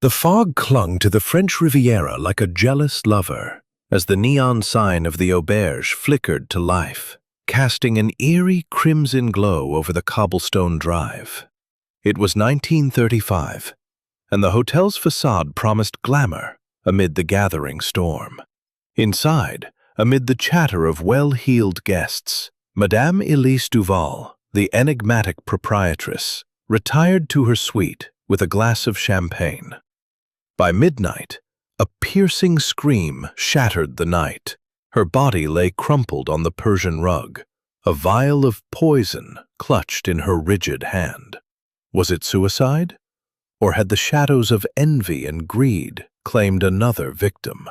The fog clung to the French Riviera like a jealous lover as the neon sign of the Auberge flickered to life, casting an eerie crimson glow over the cobblestone drive. It was 1935, and the hotel's facade promised glamour amid the gathering storm. Inside, amid the chatter of well-heeled guests, Madame Elise Duval, the enigmatic proprietress, retired to her suite with a glass of champagne. By midnight, a piercing scream shattered the night. Her body lay crumpled on the Persian rug, a vial of poison clutched in her rigid hand. Was it suicide? Or had the shadows of envy and greed claimed another victim?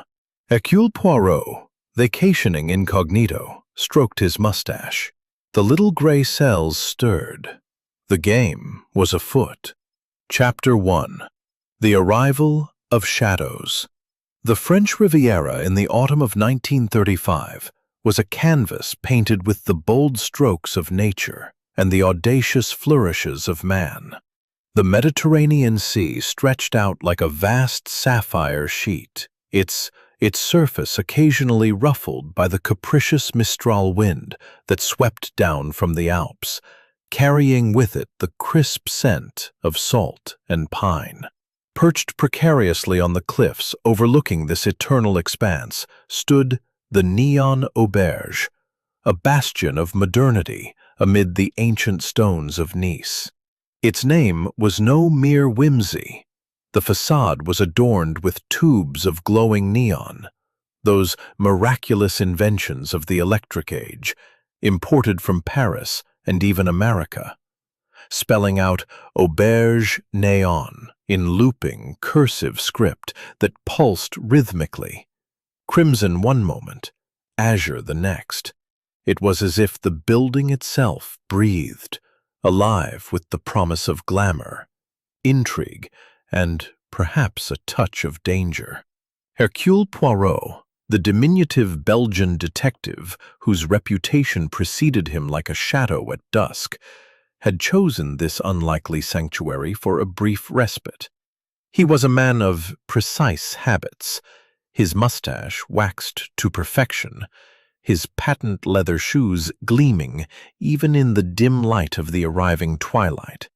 Hercule Poirot, vacationing incognito, stroked his mustache. The little gray cells stirred. The game was afoot. Chapter 1. The Arrival of Shadows. The French Riviera in the autumn of 1935 was a canvas painted with the bold strokes of nature and the audacious flourishes of man. The Mediterranean Sea stretched out like a vast sapphire sheet, its surface occasionally ruffled by the capricious Mistral wind that swept down from the Alps, carrying with it the crisp scent of salt and pine. Perched precariously on the cliffs overlooking this eternal expanse stood the neon Auberge, a bastion of modernity amid the ancient stones of Nice. Its name was no mere whimsy. The facade was adorned with tubes of glowing neon, those miraculous inventions of the electric age, imported from Paris and even America, spelling out Auberge Neon in looping, cursive script that pulsed rhythmically. Crimson one moment, azure the next. It was as if the building itself breathed, alive with the promise of glamour, intrigue, and perhaps a touch of danger. Hercule Poirot, the diminutive Belgian detective whose reputation preceded him like a shadow at dusk, had chosen this unlikely sanctuary for a brief respite. He was a man of precise habits, his mustache waxed to perfection, his patent leather shoes gleaming even in the dim light of the arriving twilight.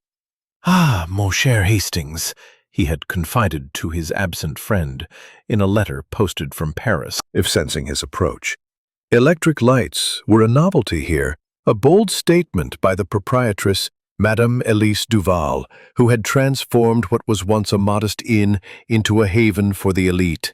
"Ah, mon cher Hastings," he had confided to his absent friend in a letter posted from Paris, if sensing his approach. Electric lights were a novelty here, a bold statement by the proprietress, Madame Elise Duval, who had transformed what was once a modest inn into a haven for the elite.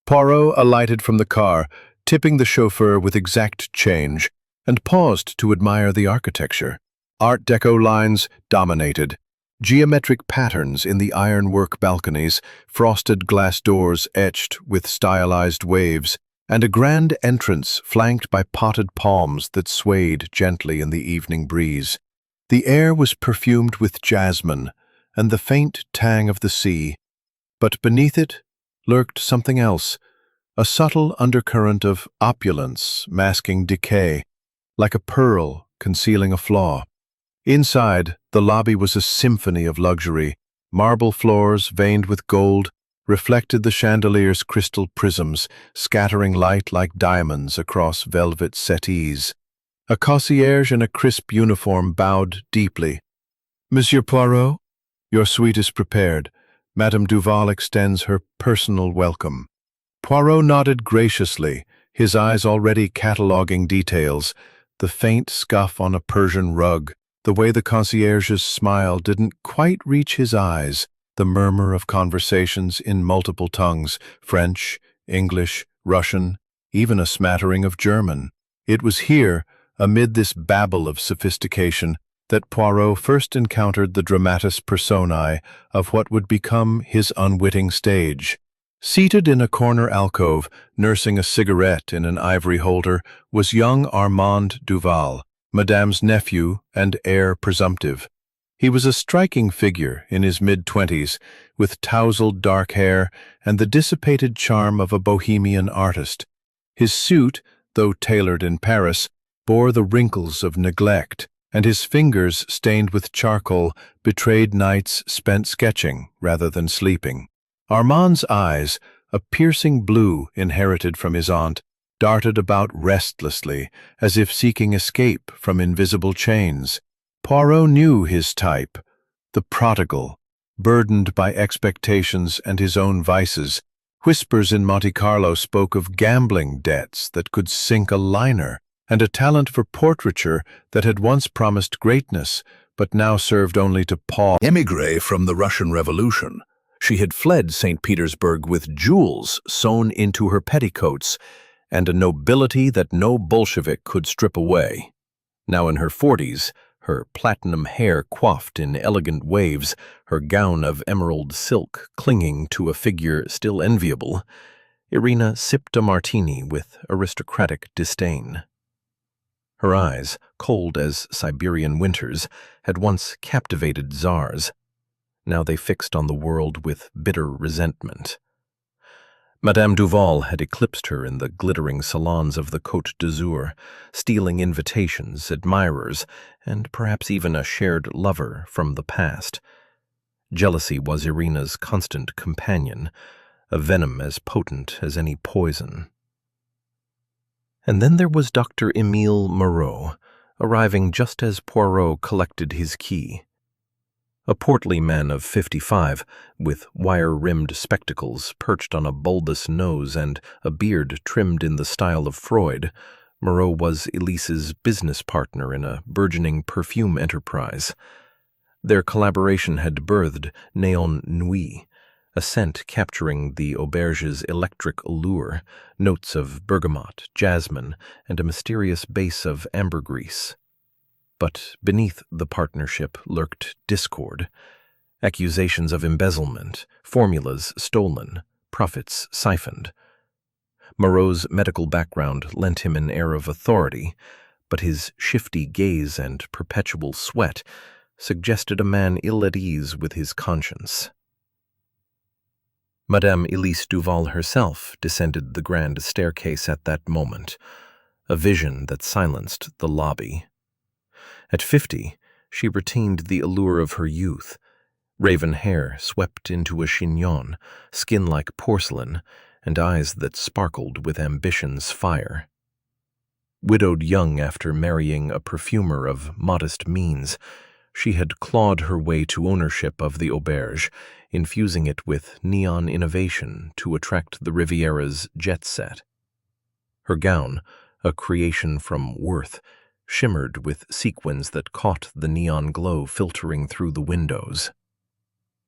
Poirot alighted from the car, tipping the chauffeur with exact change, and paused to admire the architecture. Art Deco lines dominated. Geometric patterns in the ironwork balconies, frosted glass doors etched with stylized waves, and a grand entrance flanked by potted palms that swayed gently in the evening breeze. The air was perfumed with jasmine and the faint tang of the sea, but beneath it lurked something else, a subtle undercurrent of opulence masking decay, like a pearl concealing a flaw. Inside, the lobby was a symphony of luxury. Marble floors veined with gold reflected the chandelier's crystal prisms, scattering light like diamonds across velvet settees. A concierge in a crisp uniform bowed deeply. "Monsieur Poirot, your suite is prepared. Madame Duval extends her personal welcome." Poirot nodded graciously, his eyes already cataloguing details, the faint scuff on a Persian rug, the way the concierge's smile didn't quite reach his eyes, the murmur of conversations in multiple tongues, French, English, Russian, even a smattering of German. It was here, amid this babble of sophistication, that Poirot first encountered the dramatis personae of what would become his unwitting stage. Seated in a corner alcove, nursing a cigarette in an ivory holder, was young Armand Duval, Madame's nephew and heir presumptive. He was a striking figure in his mid-20s, with tousled dark hair and the dissipated charm of a bohemian artist. His suit, though tailored in Paris, bore the wrinkles of neglect, and his fingers, stained with charcoal, betrayed nights spent sketching rather than sleeping. Armand's eyes, a piercing blue inherited from his aunt, darted about restlessly, as if seeking escape from invisible chains. Poirot knew his type, the prodigal, burdened by expectations and his own vices. Whispers in Monte Carlo spoke of gambling debts that could sink a liner, and a talent for portraiture that had once promised greatness, but now served only to paw. Émigrée from the Russian Revolution, she had fled St. Petersburg with jewels sewn into her petticoats and a nobility that no Bolshevik could strip away. Now in her 40s, her platinum hair coiffed in elegant waves, her gown of emerald silk clinging to a figure still enviable, Irina sipped a martini with aristocratic disdain. Her eyes, cold as Siberian winters, had once captivated czars. Now they fixed on the world with bitter resentment. Madame Duval had eclipsed her in the glittering salons of the Côte d'Azur, stealing invitations, admirers, and perhaps even a shared lover from the past. Jealousy was Irina's constant companion, a venom as potent as any poison. And then there was Dr. Émile Moreau, arriving just as Poirot collected his key. A portly man of 55, with wire-rimmed spectacles perched on a bulbous nose and a beard trimmed in the style of Freud, Moreau was Elise's business partner in a burgeoning perfume enterprise. Their collaboration had birthed Néon Nuit, a scent capturing the Auberge's electric allure, notes of bergamot, jasmine, and a mysterious base of ambergris. But beneath the partnership lurked discord, accusations of embezzlement, formulas stolen, profits siphoned. Moreau's medical background lent him an air of authority, but his shifty gaze and perpetual sweat suggested a man ill at ease with his conscience. Madame Elise Duval herself descended the grand staircase at that moment, a vision that silenced the lobby. At 50, she retained the allure of her youth, raven hair swept into a chignon, skin like porcelain, and eyes that sparkled with ambition's fire. Widowed young after marrying a perfumer of modest means, she had clawed her way to ownership of the Auberge, infusing it with neon innovation to attract the Riviera's jet set. Her gown, a creation from Worth, shimmered with sequins that caught the neon glow filtering through the windows.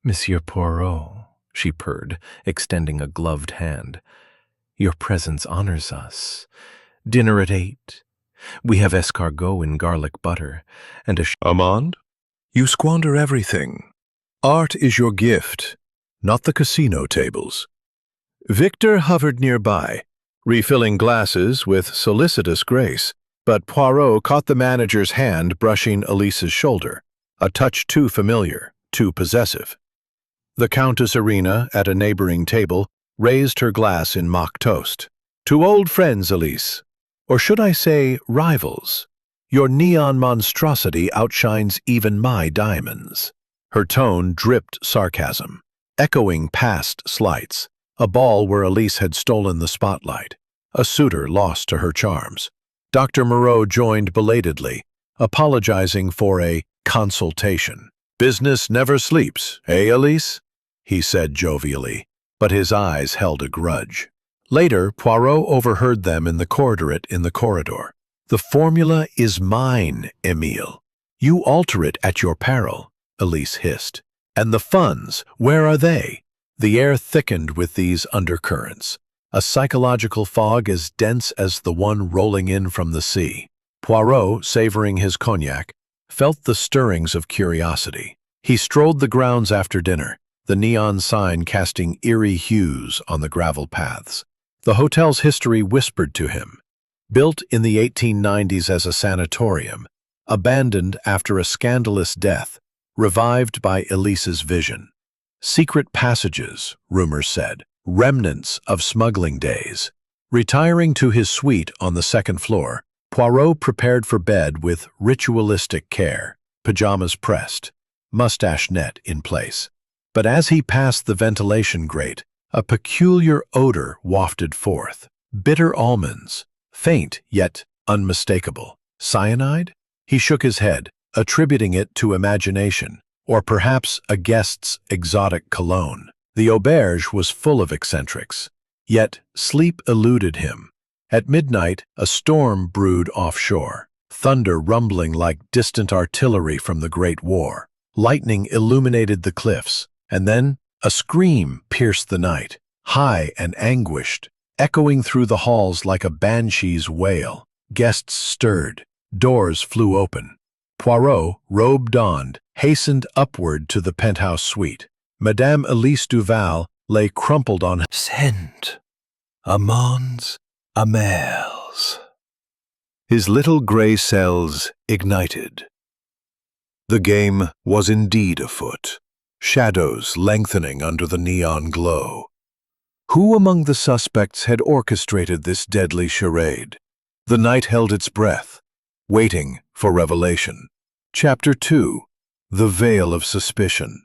"Monsieur Poirot," she purred, extending a gloved hand, "your presence honors us. Dinner at 8. We have escargot in garlic butter, and a Armand, you squander everything. Art is your gift, not the casino tables." Victor hovered nearby, refilling glasses with solicitous grace, but Poirot caught the manager's hand brushing Elise's shoulder, a touch too familiar, too possessive. The Countess Irina, at a neighboring table, raised her glass in mock toast. "To old friends, Elise. Or should I say rivals? Your neon monstrosity outshines even my diamonds." Her tone dripped sarcasm, echoing past slights, a ball where Elise had stolen the spotlight, a suitor lost to her charms. Dr. Moreau joined belatedly, apologizing for a consultation. "Business never sleeps, eh, Elise?" he said jovially, but his eyes held a grudge. Later, Poirot overheard them in the corridor. "The formula is mine, Émile. You alter it at your peril," Elise hissed. "And the funds, where are they?" The air thickened with these undercurrents, a psychological fog as dense as the one rolling in from the sea. Poirot, savoring his cognac, felt the stirrings of curiosity. He strolled the grounds after dinner, the neon sign casting eerie hues on the gravel paths. The hotel's history whispered to him. Built in the 1890s as a sanatorium, abandoned after a scandalous death, revived by Elise's vision. Secret passages, rumors said, remnants of smuggling days. Retiring to his suite on the second floor, Poirot prepared for bed with ritualistic care, pajamas pressed, mustache net in place. But as he passed the ventilation grate, a peculiar odor wafted forth. Bitter almonds, faint yet unmistakable. Cyanide? He shook his head, attributing it to imagination, or perhaps a guest's exotic cologne. The auberge was full of eccentrics, yet sleep eluded him. At midnight, a storm brewed offshore, thunder rumbling like distant artillery from the Great War. Lightning illuminated the cliffs, and then a scream pierced the night, high and anguished, echoing through the halls like a banshee's wail. Guests stirred, doors flew open. Poirot, robe donned, hastened upward to the penthouse suite. Madame Elise Duval lay crumpled on Scent. Amands, amels. his little gray cells ignited. The game was indeed afoot, shadows lengthening under the neon glow. Who among the suspects had orchestrated this deadly charade? The night held its breath, waiting for revelation. Chapter 2. The Veil of Suspicion.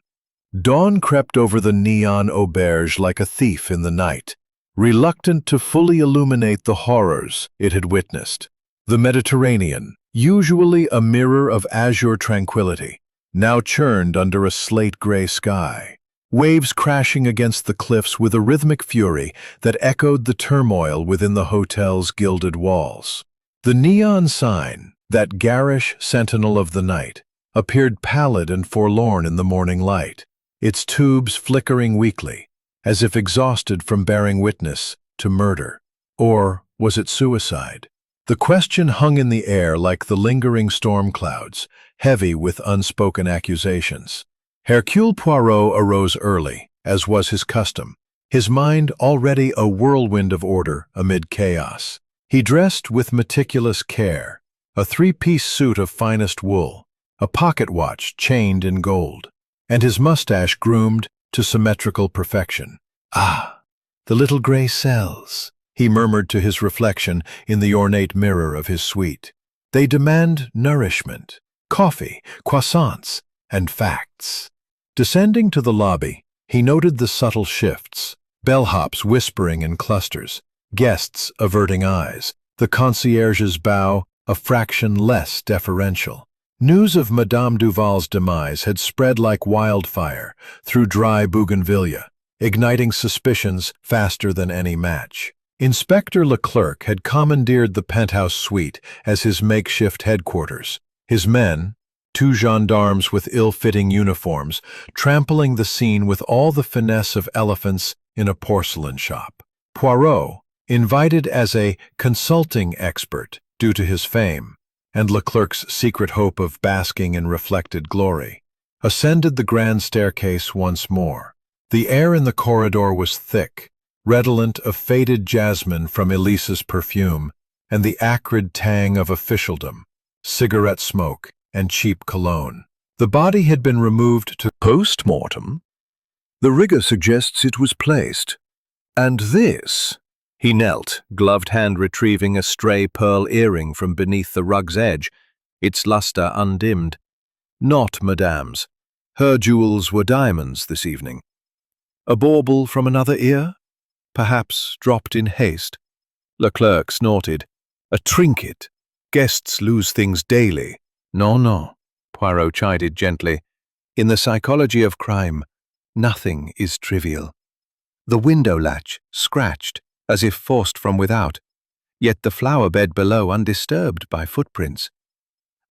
Dawn crept over the neon auberge like a thief in the night, reluctant to fully illuminate the horrors it had witnessed. The Mediterranean, usually a mirror of azure tranquility, now churned under a slate-gray sky, waves crashing against the cliffs with a rhythmic fury that echoed the turmoil within the hotel's gilded walls. The neon sign, that garish sentinel of the night, appeared pallid and forlorn in the morning light, its tubes flickering weakly, as if exhausted from bearing witness to murder. Or was it suicide? The question hung in the air like the lingering storm clouds, heavy with unspoken accusations. Hercule Poirot arose early, as was his custom, his mind already a whirlwind of order amid chaos. He dressed with meticulous care, a three-piece suit of finest wool, a pocket watch chained in gold, and his mustache groomed to symmetrical perfection. Ah, the little gray cells, he murmured to his reflection in the ornate mirror of his suite. They demand nourishment, coffee, croissants, and facts. Descending to the lobby, he noted the subtle shifts, bellhops whispering in clusters, guests averting eyes, the concierge's bow a fraction less deferential. News of Madame Duval's demise had spread like wildfire through dry bougainvillea, igniting suspicions faster than any match. Inspector Leclerc had commandeered the penthouse suite as his makeshift headquarters, his men, two gendarmes with ill-fitting uniforms, trampling the scene with all the finesse of elephants in a porcelain shop. Poirot, invited as a consulting expert due to his fame, and Leclerc's secret hope of basking in reflected glory, ascended the grand staircase once more. The air in the corridor was thick, redolent of faded jasmine from Elisa's perfume and the acrid tang of officialdom, cigarette smoke, and cheap cologne. The body had been removed to post-mortem. The rigor suggests it was placed. And this... He knelt, gloved hand retrieving a stray pearl earring from beneath the rug's edge, its luster undimmed. Not Madame's. Her jewels were diamonds this evening. A bauble from another ear? Perhaps dropped in haste. Leclerc snorted. A trinket. Guests lose things daily. No, Poirot chided gently. In the psychology of crime, nothing is trivial. The window latch, scratched, as if forced from without, yet the flower bed below undisturbed by footprints.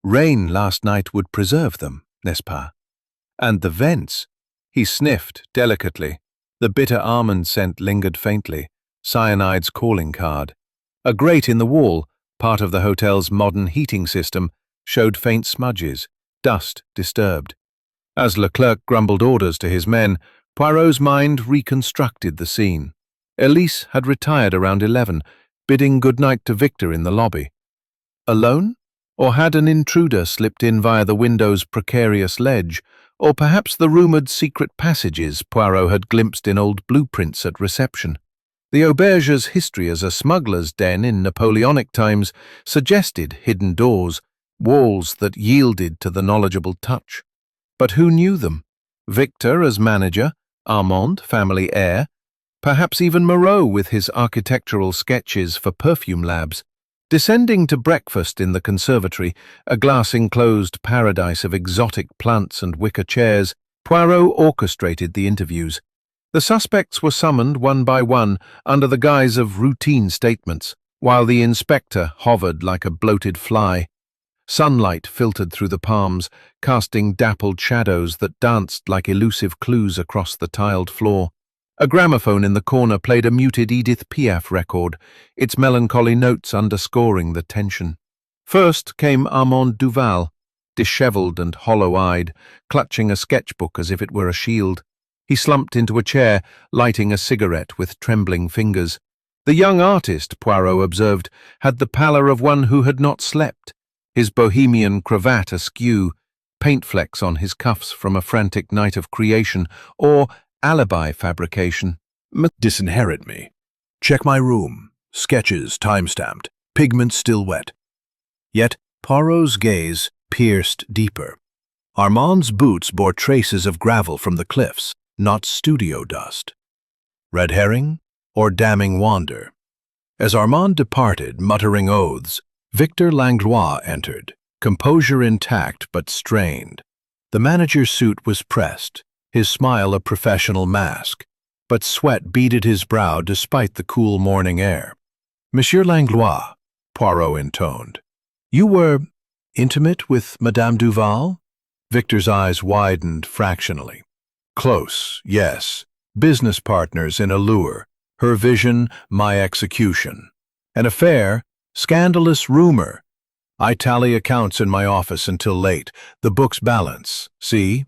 Rain last night would preserve them, n'est-ce pas? And the vents, he sniffed delicately. The bitter almond scent lingered faintly, cyanide's calling card. A grate in the wall, part of the hotel's modern heating system, showed faint smudges, dust disturbed. As Leclerc grumbled orders to his men, Poirot's mind reconstructed the scene. Elise had retired around 11, bidding goodnight to Victor in the lobby. Alone? Or had an intruder slipped in via the window's precarious ledge, or perhaps the rumoured secret passages Poirot had glimpsed in old blueprints at reception? The auberge's history as a smuggler's den in Napoleonic times suggested hidden doors, walls that yielded to the knowledgeable touch. But who knew them? Victor as manager, Armand, family heir, perhaps even Moreau with his architectural sketches for perfume labs. Descending to breakfast in the conservatory, a glass-enclosed paradise of exotic plants and wicker chairs, Poirot orchestrated the interviews. The suspects were summoned one by one under the guise of routine statements, while the inspector hovered like a bloated fly. Sunlight filtered through the palms, casting dappled shadows that danced like elusive clues across the tiled floor. A gramophone in the corner played a muted Edith Piaf record, its melancholy notes underscoring the tension. First came Armand Duval, disheveled and hollow-eyed, clutching a sketchbook as if it were a shield. He slumped into a chair, lighting a cigarette with trembling fingers. The young artist, Poirot observed, had the pallor of one who had not slept, his bohemian cravat askew, paint flecks on his cuffs from a frantic night of creation, or alibi fabrication. Disinherit me. Check my room. Sketches time-stamped. Pigment still wet. Yet Poirot's gaze pierced deeper. Armand's boots bore traces of gravel from the cliffs, not studio dust. Red herring or damning wander? As Armand departed, muttering oaths, Victor Langlois entered, composure intact but strained. The manager's suit was pressed, his smile a professional mask, but sweat beaded his brow despite the cool morning air. "Monsieur Langlois," Poirot intoned, "you were intimate with Madame Duval?" Victor's eyes widened fractionally. "Close, yes. Business partners in allure. Her vision, my execution. An affair, scandalous rumor. I tally accounts in my office until late. The books balance, see?"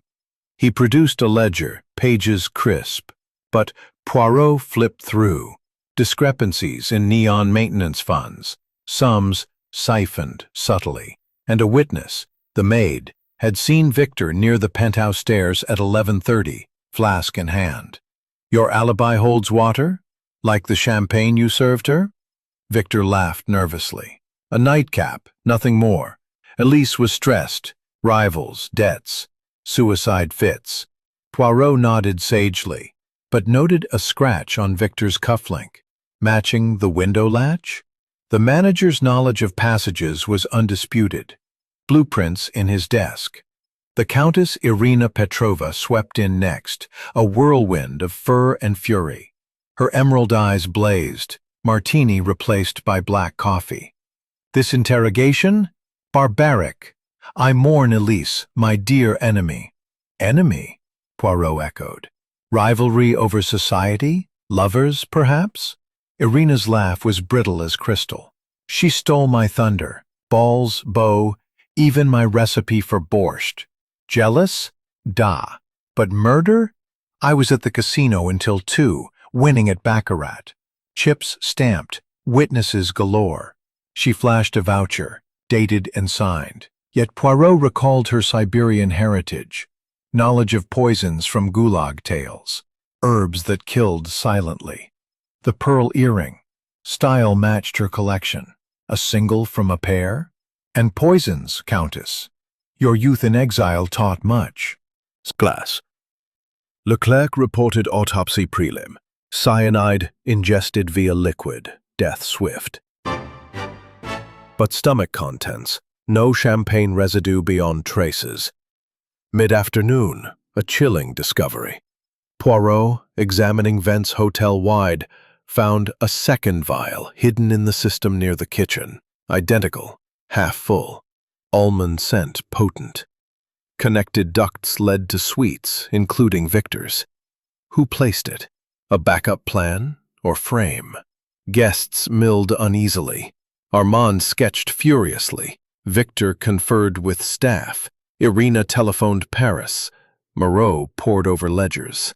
He produced a ledger, pages crisp. But Poirot flipped through. Discrepancies in neon maintenance funds, sums siphoned subtly, and a witness, the maid, had seen Victor near the penthouse stairs at 11:30, flask in hand. "Your alibi holds water? Like the champagne you served her?" Victor laughed nervously. "A nightcap, nothing more." Elise was stressed. Rivals, debts, suicide fits. Poirot nodded sagely, but noted a scratch on Victor's cufflink, matching the window latch. The manager's knowledge of passages was undisputed. Blueprints in his desk. The Countess Irina Petrova swept in next, a whirlwind of fur and fury. Her emerald eyes blazed, martini replaced by black coffee. "This interrogation? Barbaric. I mourn Elise, my dear enemy." "Enemy?" Poirot echoed. "Rivalry over society? Lovers, perhaps?" Irina's laugh was brittle as crystal. "She stole my thunder, balls, bow, even my recipe for borscht. Jealous? Da. But murder? I was at the casino until 2, winning at baccarat. Chips stamped, witnesses galore. She flashed a voucher, dated and signed. Yet Poirot recalled her Siberian heritage, knowledge of poisons from gulag tales, herbs that killed silently. The pearl earring, style matched her collection, a single from a pair. And poisons, Countess. Your youth in exile taught much. Glass. Leclerc reported autopsy prelim. Cyanide ingested via liquid. Death swift. But stomach contents. No champagne residue beyond traces. Mid-afternoon, a chilling discovery. Poirot, examining vents hotel-wide, found a second vial hidden in the system near the kitchen. Identical, half full, almond scent potent. Connected ducts led to suites, including Victor's. Who placed it? A backup plan or frame? Guests milled uneasily. Armand sketched furiously. Victor conferred with staff. Irina telephoned Paris. Moreau pored over ledgers.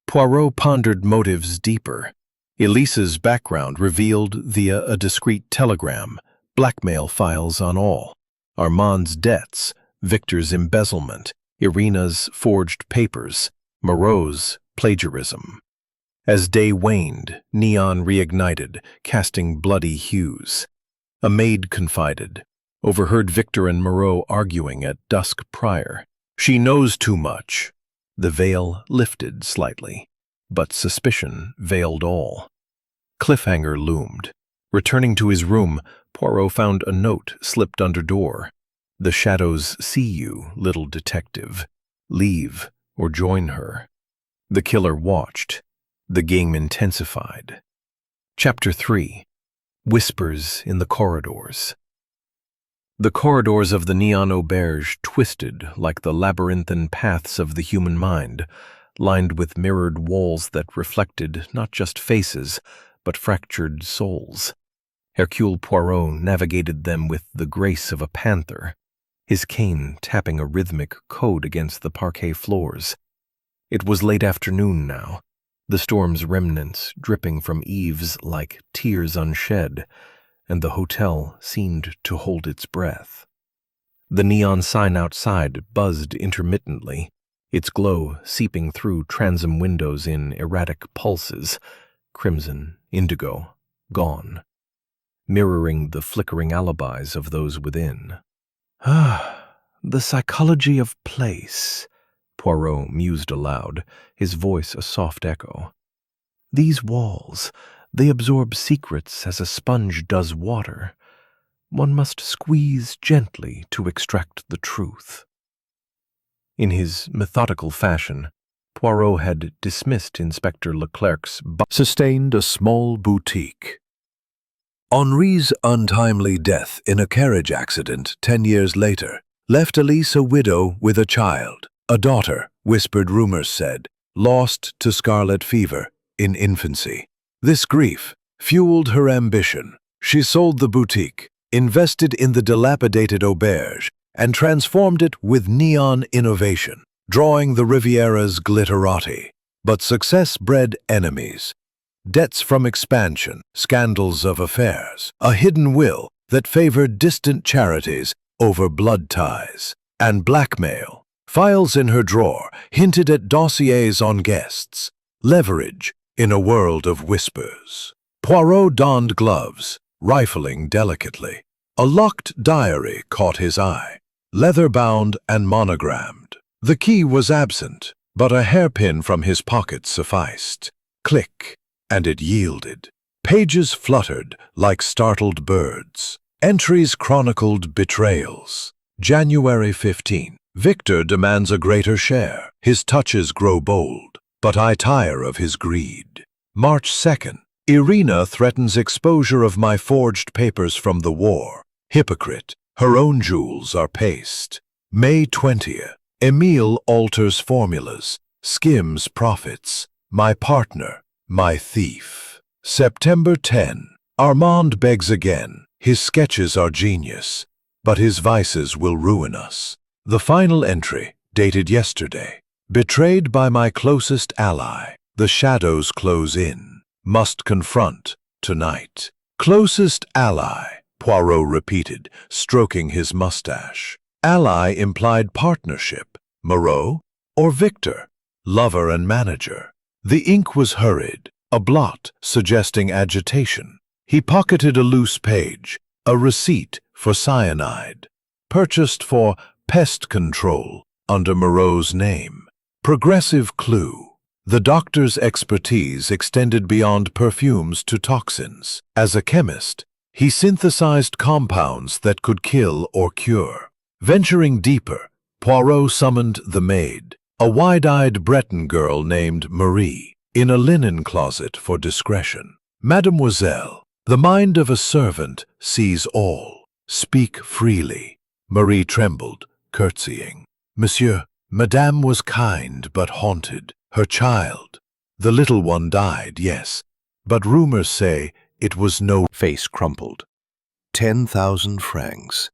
Poirot pondered motives deeper. Elise's background revealed via a discreet telegram, blackmail files on all. Armand's debts, Victor's embezzlement, Irina's forged papers, Moreau's plagiarism. As day waned, neon reignited, casting bloody hues. A maid confided, overheard Victor and Moreau arguing at dusk prior. "She knows too much." The veil lifted slightly, but suspicion veiled all. Cliffhanger loomed. Returning to his room, Poirot found a note slipped under door. "The shadows see you, little detective. Leave or join her." The killer watched. The game intensified. Chapter 3. Whispers in the Corridors. The corridors of the neon auberge twisted like the labyrinthine paths of the human mind, lined with mirrored walls that reflected not just faces, but fractured souls. Hercule Poirot navigated them with the grace of a panther, his cane tapping a rhythmic code against the parquet floors. It was late afternoon now, the storm's remnants dripping from eaves like tears unshed, and the hotel seemed to hold its breath. The neon sign outside buzzed intermittently, its glow seeping through transom windows in erratic pulses, crimson, indigo, gone, mirroring the flickering alibis of those within. The psychology of place, Poirot mused aloud, his voice a soft echo. These walls, they absorb secrets as a sponge does water. One must squeeze gently to extract the truth. In his methodical fashion, Poirot had dismissed Inspector Leclerc's sustained a small boutique. Henri's untimely death in a carriage accident 10 years later left Elise a widow with a child, a daughter, whispered rumors said, lost to scarlet fever in infancy. This grief fueled her ambition. She sold the boutique, invested in the dilapidated auberge, and transformed it with neon innovation, drawing the Riviera's glitterati. But success bred enemies. Debts from expansion, scandals of affairs, a hidden will that favored distant charities over blood ties, and blackmail. Files in her drawer hinted at dossiers on guests, leverage in a world of whispers. Poirot donned gloves, rifling delicately. A locked diary caught his eye, leather-bound and monogrammed. The key was absent, but a hairpin from his pocket sufficed. Click, and it yielded. Pages fluttered like startled birds. Entries chronicled betrayals. January 15. Victor demands a greater share. His touches grow bold, but I tire of his greed. March 2nd. Irina threatens exposure of my forged papers from the war. Hypocrite. Her own jewels are paste. May 20th. Emile alters formulas, skims profits. My partner, my thief. September 10. Armand begs again. His sketches are genius, but his vices will ruin us. The final entry, dated yesterday. Betrayed by my closest ally. The shadows close in. Must confront tonight. Closest ally, Poirot repeated, stroking his mustache. Ally implied partnership. Moreau or Victor? Lover and manager. The ink was hurried, a blot suggesting agitation. He pocketed a loose page, a receipt for cyanide, purchased for pest control under Moreau's name. Progressive clue. The doctor's expertise extended beyond perfumes to toxins. As a chemist, he synthesized compounds that could kill or cure. Venturing deeper, Poirot summoned the maid, a wide-eyed Breton girl named Marie, in a linen closet for discretion. Mademoiselle, the mind of a servant sees all. Speak freely. Marie trembled, curtsying. Monsieur, Madame was kind but haunted. Her child. The little one died, yes, but rumors say it was no. Face crumpled. 10,000 francs.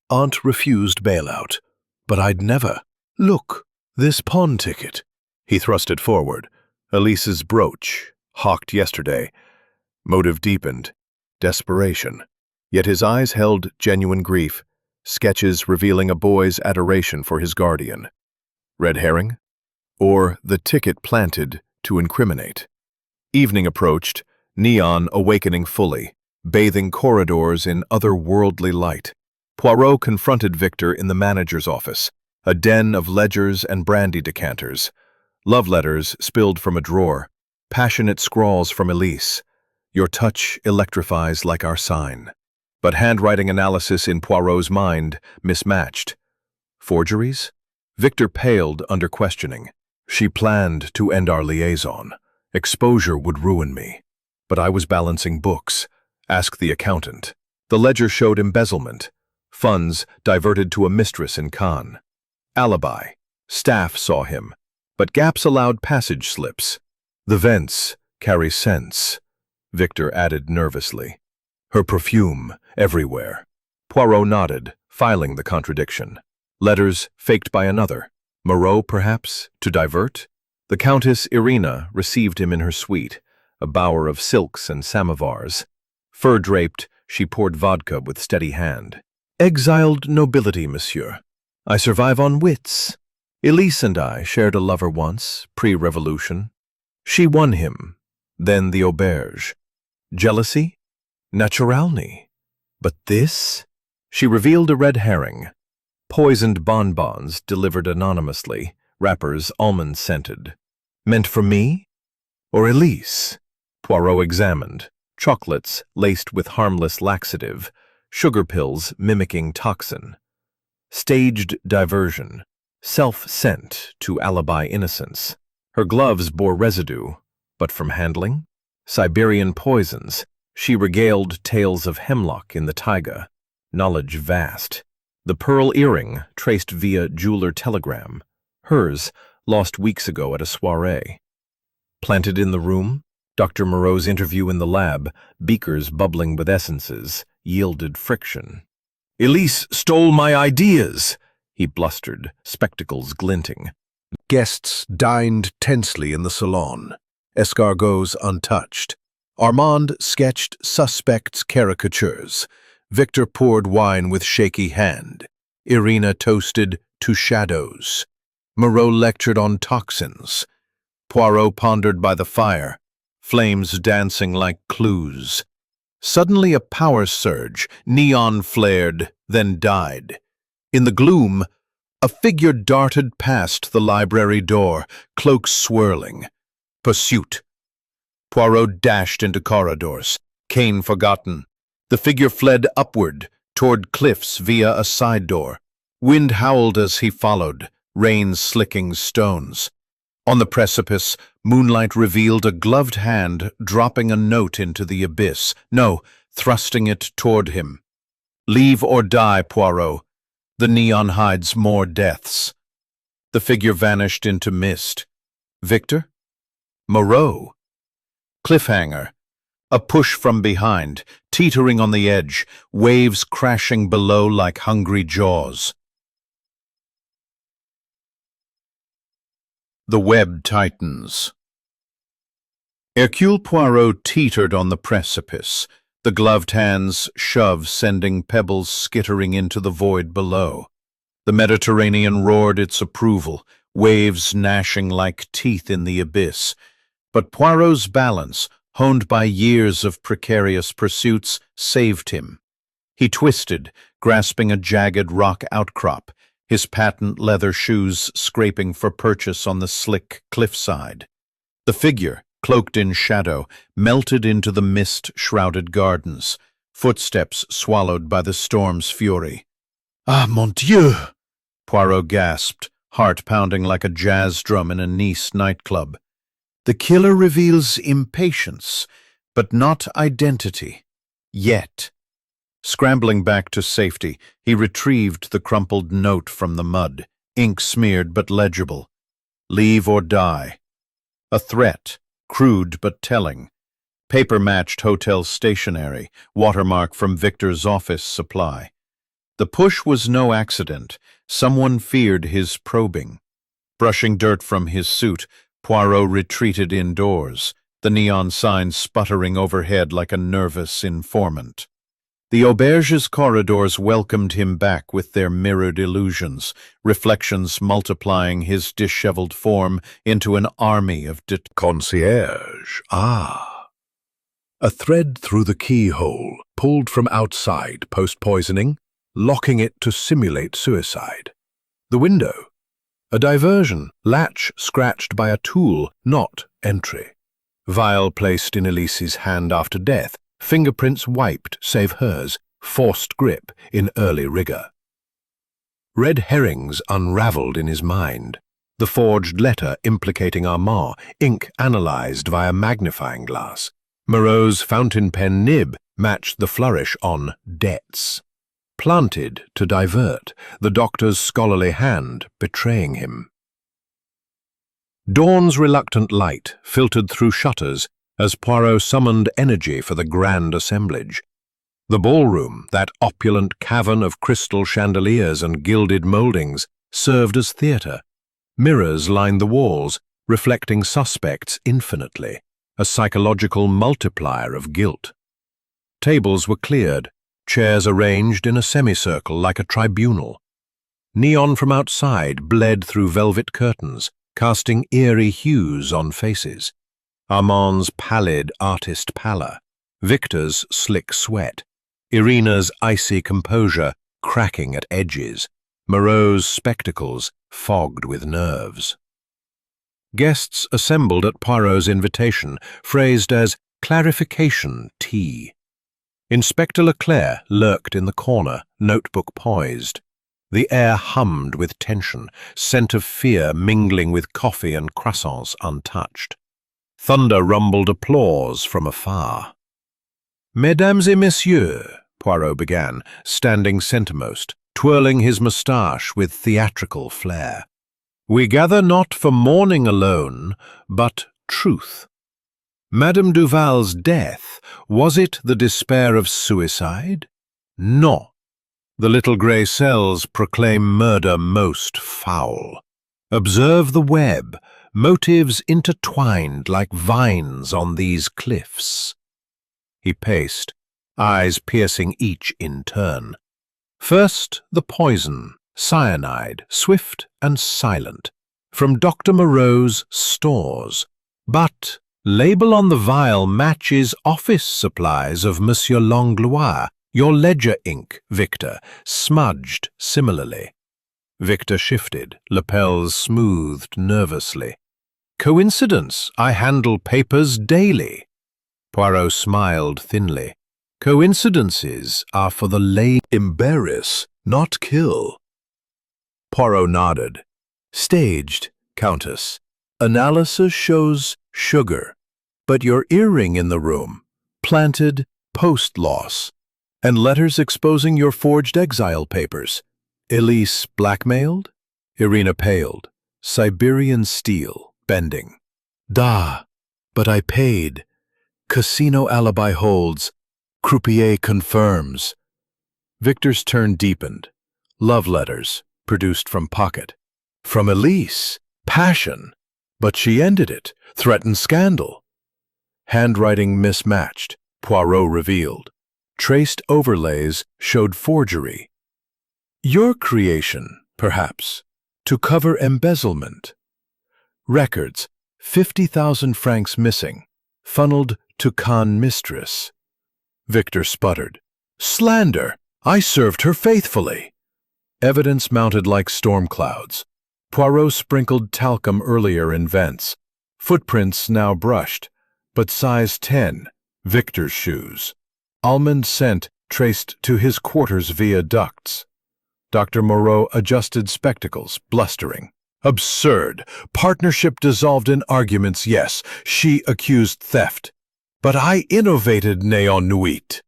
Aunt refused bailout, but I'd never. Look, this pawn ticket. He thrust it forward. Elise's brooch, hawked yesterday. Motive deepened. Desperation. Yet his eyes held genuine grief, sketches revealing a boy's adoration for his guardian. Red herring? Or the ticket planted to incriminate. Evening approached, neon awakening fully, bathing corridors in otherworldly light. Poirot confronted Victor in the manager's office, a den of ledgers and brandy decanters. Love letters spilled from a drawer, passionate scrawls from Elise. Your touch electrifies like our sign. But handwriting analysis in Poirot's mind mismatched. Forgeries? Victor paled under questioning. She planned to end our liaison. Exposure would ruin me. But I was balancing books. Ask the accountant. The ledger showed embezzlement. Funds diverted to a mistress in Cannes. Alibi. Staff saw him. But gaps allowed passage slips. The vents carry sense, Victor added nervously. Her perfume everywhere. Poirot nodded, filing the contradiction. Letters faked by another. Moreau, perhaps, to divert? The Countess Irina received him in her suite, a bower of silks and samovars. Fur-draped, she poured vodka with steady hand. Exiled nobility, monsieur. I survive on wits. Elise and I shared a lover once, pre-revolution. She won him, then the Auberge. Jealousy? Naturalny. But this? She revealed a red herring. Poisoned bonbons delivered anonymously, wrappers almond-scented. Meant for me? Or Elise? Poirot examined. Chocolates laced with harmless laxative, sugar pills mimicking toxin. Staged diversion. Self-sent to alibi innocence. Her gloves bore residue, but from handling? Siberian poisons. She regaled tales of hemlock in the taiga. Knowledge vast. The pearl earring traced via jeweler telegram. Hers, lost weeks ago at a soirée. Planted in the room? Dr. Moreau's interview in the lab, beakers bubbling with essences, yielded friction. Elise stole my ideas, he blustered, spectacles glinting. Guests dined tensely in the salon, escargots untouched. Armand sketched suspects' caricatures. Victor poured wine with shaky hand. Irina toasted to shadows. Moreau lectured on toxins. Poirot pondered by the fire, flames dancing like clues. Suddenly a power surge, neon flared, then died. In the gloom, a figure darted past the library door, cloak swirling. Pursuit. Poirot dashed into corridors, cane forgotten. The figure fled upward, toward cliffs via a side door. Wind howled as he followed, rain slicking stones. On the precipice, moonlight revealed a gloved hand dropping a note into the abyss. No, thrusting it toward him. Leave or die, Poirot. The neon hides more deaths. The figure vanished into mist. Victor? Moreau? Cliffhanger. A push from behind, teetering on the edge, waves crashing below like hungry jaws. The web tightens. Hercule Poirot teetered on the precipice, the gloved hands shove sending pebbles skittering into the void below. The Mediterranean roared its approval, waves gnashing like teeth in the abyss. But Poirot's balance, honed by years of precarious pursuits, saved him. He twisted, grasping a jagged rock outcrop, his patent leather shoes scraping for purchase on the slick cliffside. The figure, cloaked in shadow, melted into the mist-shrouded gardens, footsteps swallowed by the storm's fury. "Ah, mon Dieu!" Poirot gasped, heart pounding like a jazz drum in a Nice nightclub. The killer reveals impatience, but not identity. Yet. Scrambling back to safety, he retrieved the crumpled note from the mud, ink-smeared but legible. Leave or die. A threat, crude but telling. Paper-matched hotel stationery, watermark from Victor's office supply. The push was no accident. Someone feared his probing. Brushing dirt from his suit, Poirot retreated indoors, the neon sign sputtering overhead like a nervous informant. The Auberge's corridors welcomed him back with their mirrored illusions, reflections multiplying his disheveled form into an army of concierge. Ah! A thread through the keyhole, pulled from outside post-poisoning, locking it to simulate suicide. The window. A diversion, latch scratched by a tool, not entry. Vial placed in Elise's hand after death, fingerprints wiped save hers, forced grip in early rigor. Red herrings unraveled in his mind. The forged letter implicating Armand, ink analyzed via magnifying glass. Moreau's fountain pen nib matched the flourish on debts. Planted to divert, the doctor's scholarly hand betraying him. Dawn's reluctant light filtered through shutters as Poirot summoned energy for the grand assemblage. The ballroom, that opulent cavern of crystal chandeliers and gilded mouldings, served as theatre. Mirrors lined the walls, reflecting suspects infinitely, a psychological multiplier of guilt. Tables were cleared, chairs arranged in a semicircle like a tribunal. Neon from outside bled through velvet curtains, casting eerie hues on faces. Armand's pallid artist pallor, Victor's slick sweat, Irina's icy composure cracking at edges, Moreau's spectacles fogged with nerves. Guests assembled at Poirot's invitation, phrased as clarification tea. Inspector Leclerc lurked in the corner, notebook poised. The air hummed with tension, scent of fear mingling with coffee and croissants untouched. Thunder rumbled applause from afar. "Mesdames et messieurs," Poirot began, standing centremost, twirling his moustache with theatrical flair. "We gather not for mourning alone, but truth. Madame Duval's death, was it the despair of suicide? No. The little grey cells proclaim murder most foul. Observe the web, motives intertwined like vines on these cliffs." He paced, eyes piercing each in turn. First, the poison, cyanide, swift and silent, from Dr. Moreau's stores. But label on the vial matches office supplies of Monsieur Langlois, your ledger ink, Victor, smudged similarly. Victor shifted, lapels smoothed nervously. "Coincidence, I handle papers daily." Poirot smiled thinly. "Coincidences are for the lay. Embarrass, not kill." Poirot nodded. "Staged, Countess. Analysis shows sugar. But your earring in the room, planted post-loss, and letters exposing your forged exile papers. Elise blackmailed?" Irina paled. Siberian steel, bending. "Da, but I paid. Casino alibi holds. Croupier confirms." Victor's turn deepened. Love letters, produced from pocket. From Elise, passion. But she ended it, threatened scandal. Handwriting mismatched, Poirot revealed. Traced overlays showed forgery. Your creation, perhaps, to cover embezzlement. Records, 50,000 francs missing, funneled to con mistress. Victor sputtered. "Slander! I served her faithfully." Evidence mounted like storm clouds. Poirot sprinkled talcum earlier in vents. Footprints now brushed, but size 10, Victor's shoes. Almond scent traced to his quarters via ducts. Dr. Moreau adjusted spectacles, blustering. "Absurd! Partnership dissolved in arguments, yes. She accused theft. But I innovated néant nuit."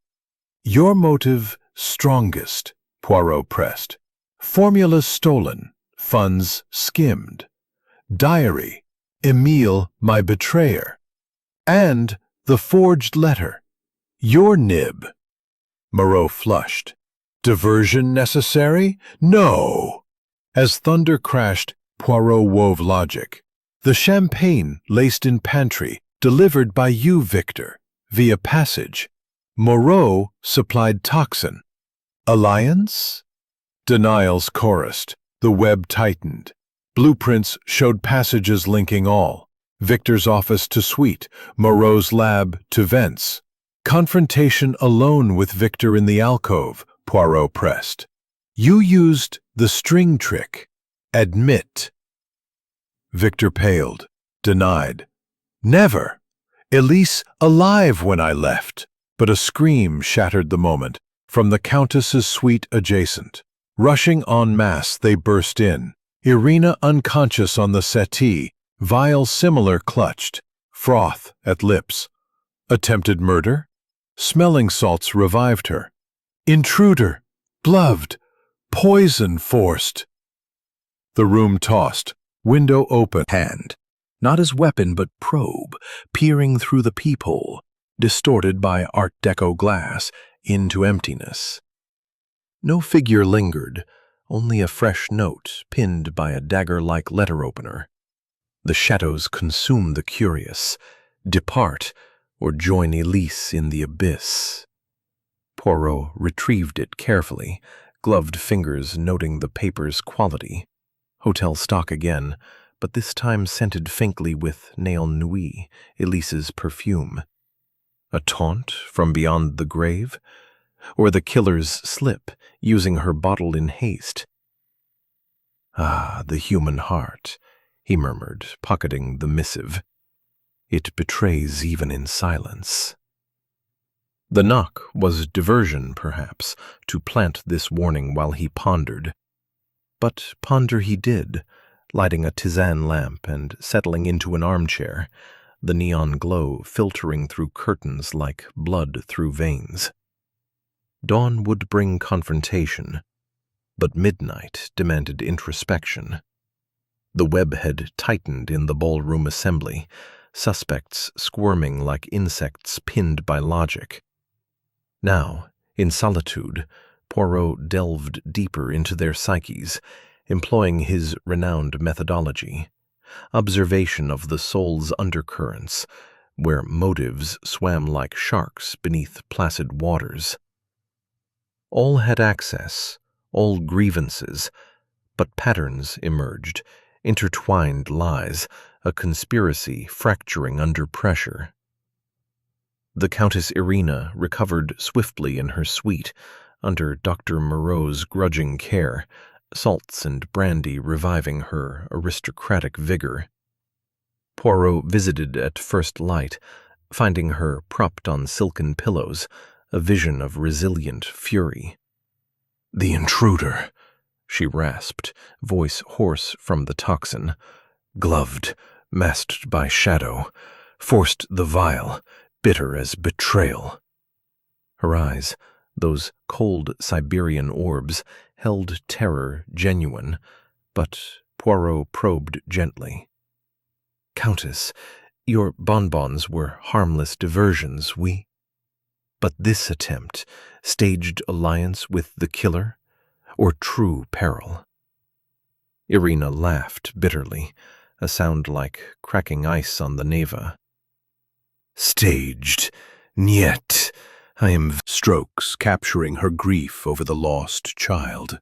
"Your motive strongest," Poirot pressed. "Formulas stolen, funds skimmed. Diary, Emile, my betrayer. And the forged letter. Your nib." Moreau flushed. "Diversion necessary? No." As thunder crashed, Poirot wove logic. "The champagne laced in pantry, delivered by you, Victor, via passage. Moreau supplied toxin. Alliance?" Denials chorused. The web tightened. Blueprints showed passages linking all. Victor's office to suite, Moreau's lab to vents. "Confrontation alone with Victor in the alcove," Poirot pressed. "You used the string trick. Admit." Victor paled, denied. Never. Elise alive when I left. But a scream shattered the moment, from the Countess's suite adjacent. Rushing en masse, they burst in. Irina unconscious on the settee, vial similar clutched, froth at lips. Attempted murder? Smelling salts revived her. Intruder! Gloved! Poison forced! The room tossed, window open. Hand, not as weapon but probe, peering through the peephole, distorted by Art Deco glass, into emptiness. No figure lingered, only a fresh note pinned by a dagger-like letter opener. The shadows consume the curious. Depart, or join Elise in the abyss. Poirot retrieved it carefully, gloved fingers noting the paper's quality. Hotel stock again, but this time scented faintly with nail nuit, Elise's perfume. A taunt from beyond the grave? Or the killer's slip, using her bottle in haste? Ah, the human heart, he murmured, pocketing the missive. It betrays even in silence. The knock was diversion, perhaps, to plant this warning while he pondered. But ponder he did, lighting a tisane lamp and settling into an armchair, the neon glow filtering through curtains like blood through veins. Dawn would bring confrontation, but midnight demanded introspection. The web had tightened in the ballroom assembly, suspects squirming like insects pinned by logic. Now, in solitude, Poirot delved deeper into their psyches, employing his renowned methodology, observation of the soul's undercurrents, where motives swam like sharks beneath placid waters. All had access, all grievances, but patterns emerged, intertwined lies, a conspiracy fracturing under pressure. The Countess Irina recovered swiftly in her suite, under Dr. Moreau's grudging care, salts and brandy reviving her aristocratic vigor. Poirot visited at first light, finding her propped on silken pillows, a vision of resilient fury. "The intruder," she rasped, voice hoarse from the toxin, gloved, masked by shadow, forced the vial, bitter as betrayal. Her eyes, those cold Siberian orbs, held terror genuine, but Poirot probed gently. "Countess, your bonbons were harmless diversions, But this attempt, staged alliance with the killer, or true peril?" Irina laughed bitterly, a sound like cracking ice on the Neva. "Staged? Niet. I am..." Strokes capturing her grief over the lost child.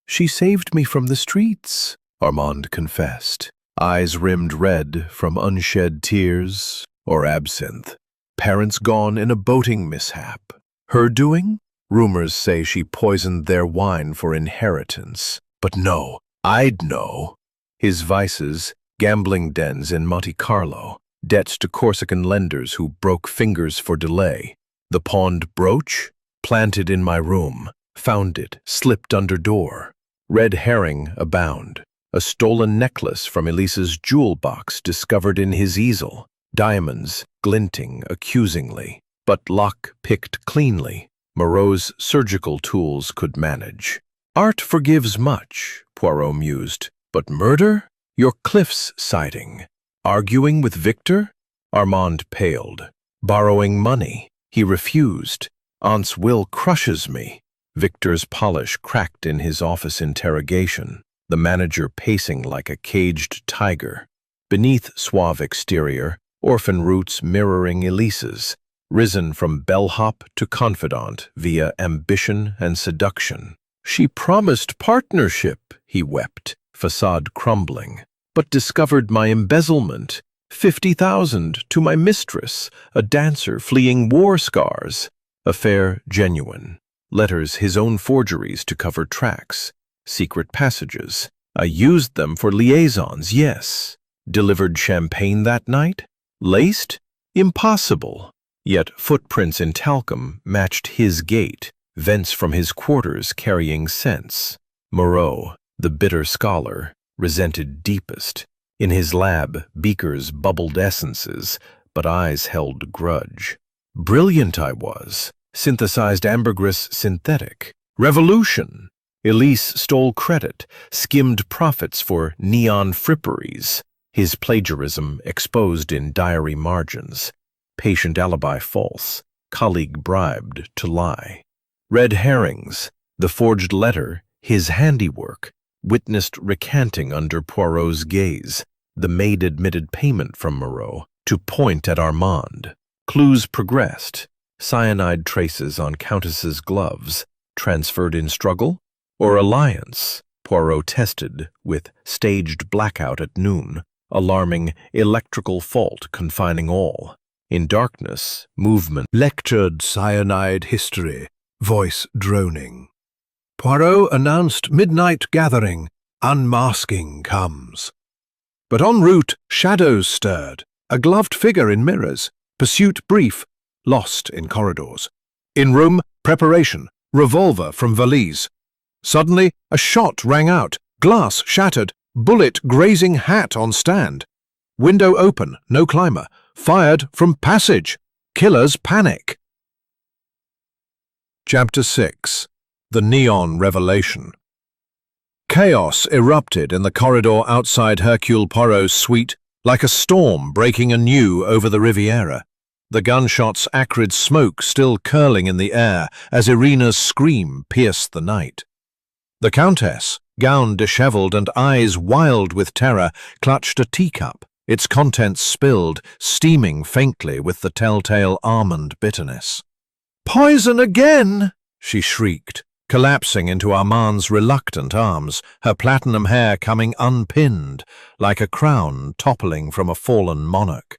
"She saved me from the streets," Armand confessed, eyes rimmed red from unshed tears or absinthe. "Parents gone in a boating mishap. Her doing? Rumors say she poisoned their wine for inheritance. But no, I'd know. His vices, gambling dens in Monte Carlo, debts to Corsican lenders who broke fingers for delay. The pawned brooch? Planted in my room. Found it, slipped under door. Red herring abound. A stolen necklace from Elise's jewel box discovered in his easel. Diamonds glinting accusingly, but lock picked cleanly. Moreau's surgical tools could manage. Art forgives much, Poirot mused, but murder? Your Cliff's sighting. Arguing with Victor? Armand paled. Borrowing money? He refused. Aunt's will crushes me. Victor's polish cracked in his office interrogation, the manager pacing like a caged tiger. Beneath suave exterior, orphan roots mirroring Elise's, risen from bellhop to confidant via ambition and seduction. She promised partnership, he wept, facade crumbling, but discovered my embezzlement. 50,000 to my mistress, a dancer fleeing war scars. Affair genuine. Letters his own forgeries to cover tracks. Secret passages. I used them for liaisons, yes. Delivered champagne that night? Laced? Impossible. Yet footprints in talcum matched his gait, vents from his quarters carrying scents. Moreau, the bitter scholar, resented deepest. In his lab, beakers bubbled essences, but eyes held grudge. Brilliant I was, synthesized ambergris synthetic. Revolution! Elise stole credit, skimmed profits for neon fripperies. His plagiarism exposed in diary margins. Patient alibi false, colleague bribed to lie. Red herrings, the forged letter, his handiwork, witnessed recanting under Poirot's gaze. The maid admitted payment from Moreau to point at Armand. Clues progressed. Cyanide traces on Countess's gloves, transferred in struggle, or alliance. Poirot tested with staged blackout at noon, alarming electrical fault confining all. In darkness, movement lectured cyanide history, voice droning. Poirot announced midnight gathering, unmasking comes. But en route, shadows stirred, a gloved figure in mirrors, pursuit brief, lost in corridors. In room, preparation, revolver from valise. Suddenly, a shot rang out, glass shattered, bullet grazing hat on stand. Window open, no climber, fired from passage. Killer's panic. Chapter 6. The Neon Revelation. Chaos erupted in the corridor outside Hercule Poirot's suite, like a storm breaking anew over the Riviera. The gunshots' acrid smoke still curling in the air as Irina's scream pierced the night. The Countess, gown disheveled and eyes wild with terror, clutched a teacup, its contents spilled, steaming faintly with the telltale almond bitterness. "Poison again!" she shrieked, collapsing into Armand's reluctant arms, her platinum hair coming unpinned, like a crown toppling from a fallen monarch.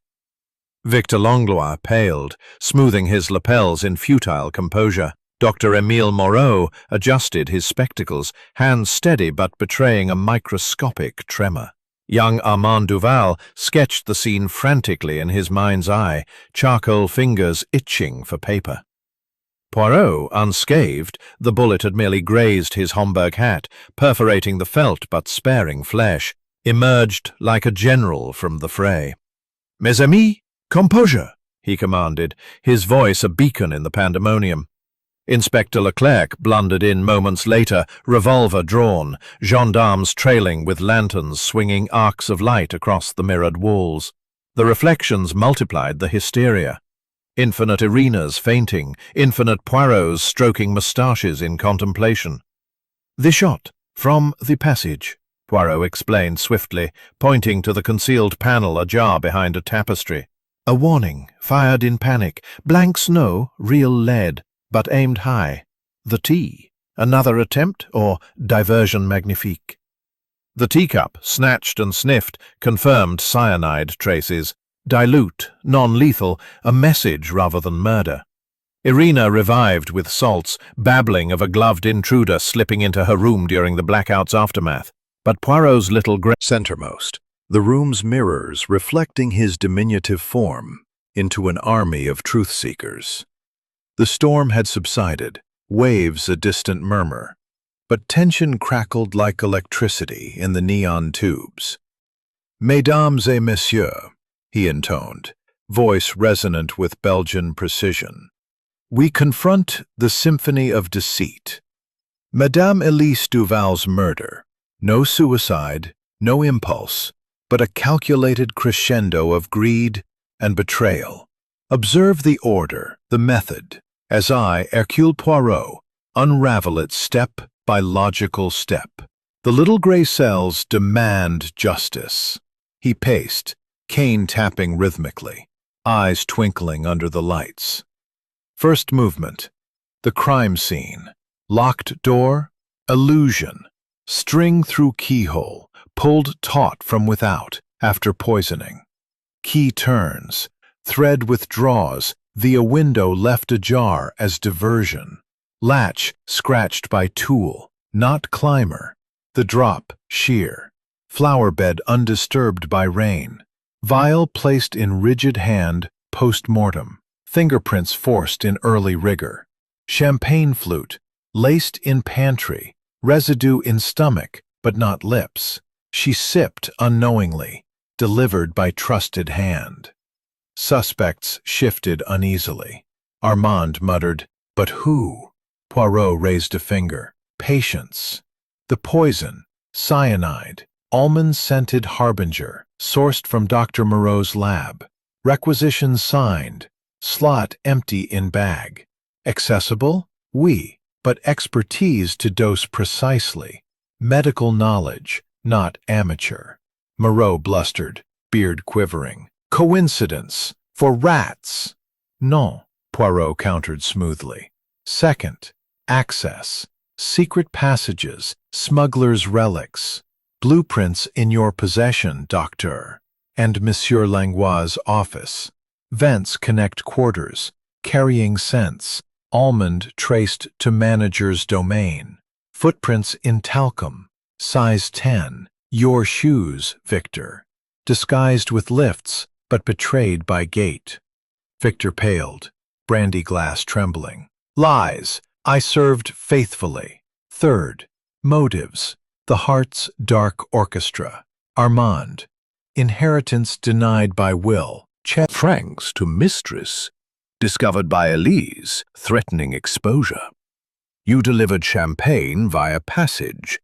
Victor Langlois paled, smoothing his lapels in futile composure. Dr. Émile Moreau adjusted his spectacles, hands steady but betraying a microscopic tremor. Young Armand Duval sketched the scene frantically in his mind's eye, charcoal fingers itching for paper. Poirot, unscathed, the bullet had merely grazed his Homburg hat, perforating the felt but sparing flesh, emerged like a general from the fray. "Mes amis, composure," he commanded, his voice a beacon in the pandemonium. Inspector Leclerc blundered in moments later, revolver drawn, gendarmes trailing with lanterns swinging arcs of light across the mirrored walls. The reflections multiplied the hysteria. Infinite Irinas fainting, infinite Poirots stroking moustaches in contemplation. "The shot, from the passage," Poirot explained swiftly, pointing to the concealed panel ajar behind a tapestry. "A warning, fired in panic, blank snow, real lead, but aimed high. The tea, another attempt, or diversion magnifique?" The teacup, snatched and sniffed, confirmed cyanide traces. Dilute, non-lethal, a message rather than murder. Irina revived with salts, babbling of a gloved intruder slipping into her room during the blackout's aftermath. But Poirot's little centermost, the room's mirrors reflecting his diminutive form into an army of truth-seekers. The storm had subsided, waves a distant murmur, but tension crackled like electricity in the neon tubes. "Mesdames et messieurs," he intoned, voice resonant with Belgian precision. "We confront the symphony of deceit. Madame Elise Duval's murder, no suicide, no impulse, but a calculated crescendo of greed and betrayal. Observe the order, the method, as I, Hercule Poirot, unravel it step by logical step. The little gray cells demand justice." He paced, cane tapping rhythmically, eyes twinkling under the lights. First movement, the crime scene. Locked door, illusion. String through keyhole, pulled taut from without after poisoning. Key turns, thread withdraws via window left ajar as diversion. Latch scratched by tool, not climber. The drop, sheer. Flower bed undisturbed by rain. Vial placed in rigid hand post-mortem. Fingerprints forced in early rigor. Champagne flute, laced in pantry. Residue in stomach, but not lips. She sipped unknowingly, delivered by trusted hand. Suspects shifted uneasily. Armand muttered, "But who?" Poirot raised a finger. "Patience." The poison, cyanide, almond-scented harbinger, sourced from Dr. Moreau's lab. Requisition signed. Slot empty in bag. Accessible? Oui, but expertise to dose precisely. Medical knowledge, not amateur. Moreau blustered, beard quivering. "Coincidence! For rats!" "Non," Poirot countered smoothly. "Second, access. Secret passages, smugglers' relics. Blueprints in your possession, Docteur. And Monsieur Langlois' office. Vents connect quarters, carrying scents. Almond traced to manager's domain. Footprints in talcum. Size 10. Your shoes, Victor. Disguised with lifts, but betrayed by gait." Victor paled, brandy glass trembling. "Lies. I served faithfully." Third, motives. The heart's dark orchestra. Armand. Inheritance denied by will. Francs to mistress, discovered by Elise, threatening exposure. You delivered champagne via passage.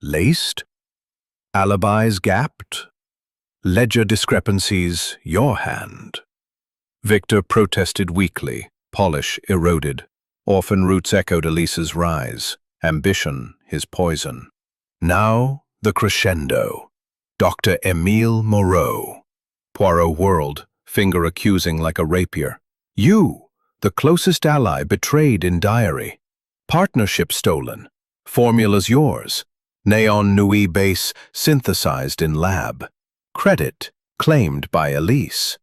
Laced? Alibis gapped? Ledger discrepancies, your hand. Victor protested weakly, polish eroded. Orphan roots echoed Elise's rise, ambition his poison. Now the crescendo. Dr. Émile Moreau. Poirot whirled, finger accusing like a rapier. You, the closest ally betrayed in diary. Partnership stolen. Formulas yours. Neon Nui base synthesized in lab. Credit claimed by Elise.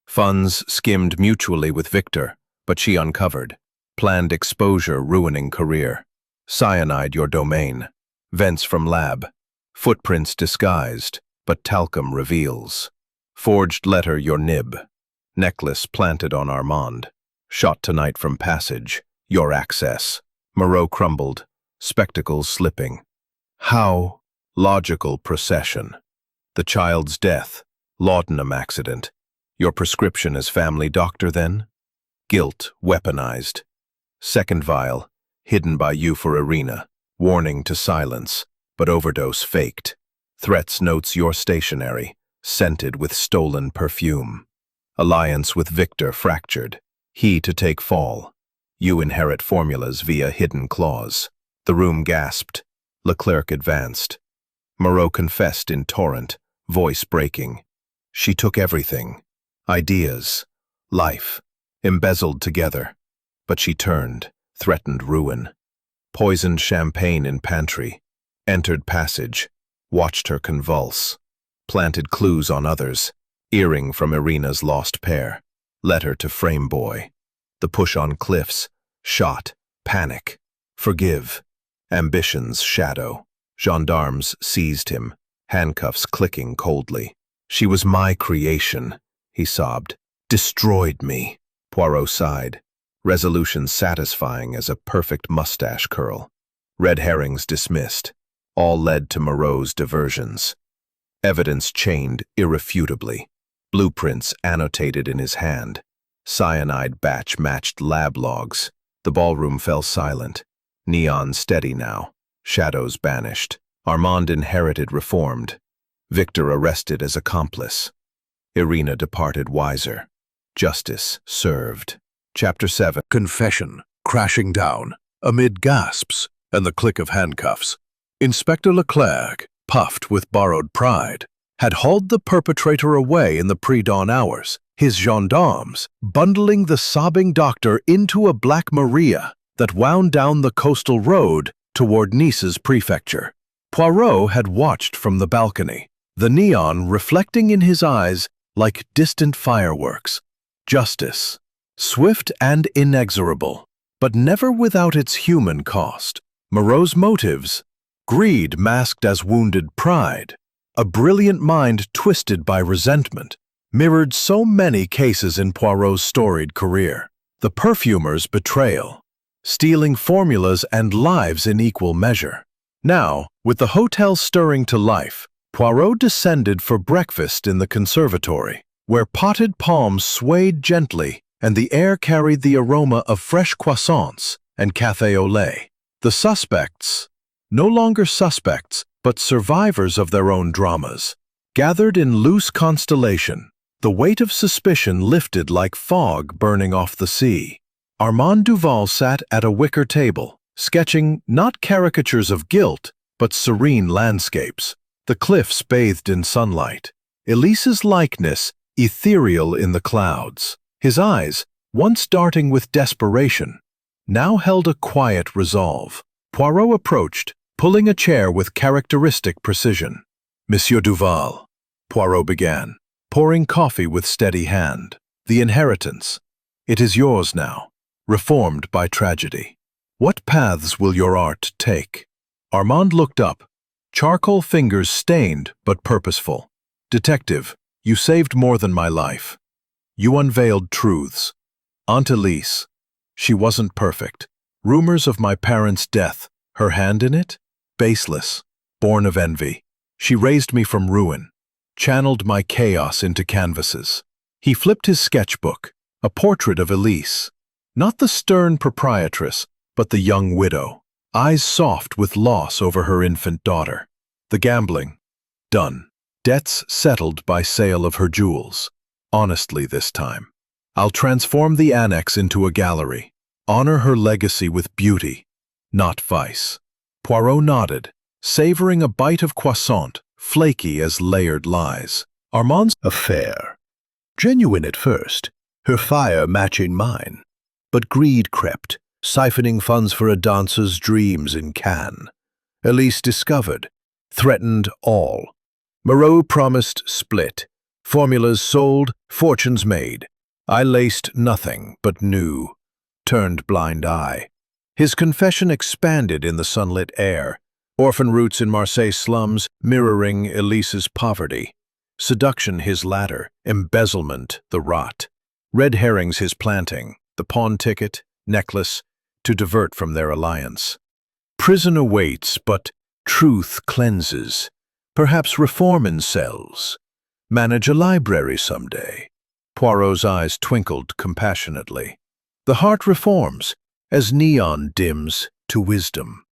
Funds skimmed mutually with Victor, but she uncovered. Planned exposure ruining career. Cyanide your domain. Vents from lab. Footprints disguised, but talcum reveals. Forged letter your nib. Necklace planted on Armand. Shot tonight from passage. Your access. Moreau crumbled. Spectacles slipping. How? Logical procession. The child's death. Laudanum accident. Your prescription as family doctor then? Guilt weaponized. Second vial. Hidden by you for Irina. Warning to silence, but overdose faked. Threats notes your stationary. Scented with stolen perfume. Alliance with Victor fractured. He to take fall. You inherit formulas via hidden clause. The room gasped. Leclerc advanced. Moreau confessed in torrent, voice breaking. She took everything. Ideas. Life. Embezzled together. But she turned, threatened ruin. Poisoned champagne in pantry. Entered passage. Watched her convulse. Planted clues on others. Earring from Irina's lost pair. Letter to frame boy. The push on cliffs. Shot. Panic. Forgive. Ambition's shadow. Gendarmes seized him. Handcuffs clicking coldly. She was my creation, he sobbed. Destroyed me. Poirot sighed. Resolution satisfying as a perfect mustache curl. Red herrings dismissed. All led to Moreau's diversions. Evidence chained irrefutably. Blueprints annotated in his hand. Cyanide batch matched lab logs. The ballroom fell silent. Neon steady now. Shadows banished. Armand inherited reformed. Victor arrested as accomplice. Irina departed wiser. Justice served. Chapter 7. Confession. Crashing down. Amid gasps and the click of handcuffs. Inspector Leclerc, puffed with borrowed pride, had hauled the perpetrator away in the pre-dawn hours, his gendarmes bundling the sobbing doctor into a Black Maria that wound down the coastal road toward Nice's prefecture. Poirot had watched from the balcony, the neon reflecting in his eyes like distant fireworks. Justice, swift and inexorable, but never without its human cost. Moreau's motives, greed masked as wounded pride, a brilliant mind twisted by resentment, mirrored so many cases in Poirot's storied career. The perfumer's betrayal, stealing formulas and lives in equal measure. Now, with the hotel stirring to life, Poirot descended for breakfast in the conservatory, where potted palms swayed gently and the air carried the aroma of fresh croissants and café au lait. The suspects, no longer suspects, but survivors of their own dramas, gathered in loose constellation, the weight of suspicion lifted like fog burning off the sea. Armand Duval sat at a wicker table, sketching not caricatures of guilt, but serene landscapes, the cliffs bathed in sunlight, Elise's likeness ethereal in the clouds. His eyes, once darting with desperation, now held a quiet resolve. Poirot approached, pulling a chair with characteristic precision. "Monsieur Duval," Poirot began, pouring coffee with steady hand. "The inheritance. It is yours now, reformed by tragedy. What paths will your art take?" Armand looked up, charcoal fingers stained but purposeful. "Detective, you saved more than my life. You unveiled truths. Aunt Elise, she wasn't perfect. Rumors of my parents' death, her hand in it? Baseless, born of envy. She raised me from ruin, channeled my chaos into canvases." He flipped his sketchbook, a portrait of Elise. Not the stern proprietress, but the young widow, eyes soft with loss over her infant daughter. The gambling, done. Debts settled by sale of her jewels. Honestly this time. I'll transform the annex into a gallery, honor her legacy with beauty, not vice. Poirot nodded, savoring a bite of croissant, flaky as layered lies. Armand's affair. Genuine at first, her fire matching mine. But greed crept, siphoning funds for a dancer's dreams in Cannes. Elise discovered, threatened all. Moreau promised split. Formulas sold, fortunes made. I laced nothing but knew, turned blind eye. His confession expanded in the sunlit air. Orphan roots in Marseille slums, mirroring Elise's poverty. Seduction his ladder, embezzlement the rot. Red herrings his planting, the pawn ticket, necklace, to divert from their alliance. Prison awaits, but truth cleanses. Perhaps reform in cells. Manage a library someday. Poirot's eyes twinkled compassionately. The heart reforms, as neon dims to wisdom.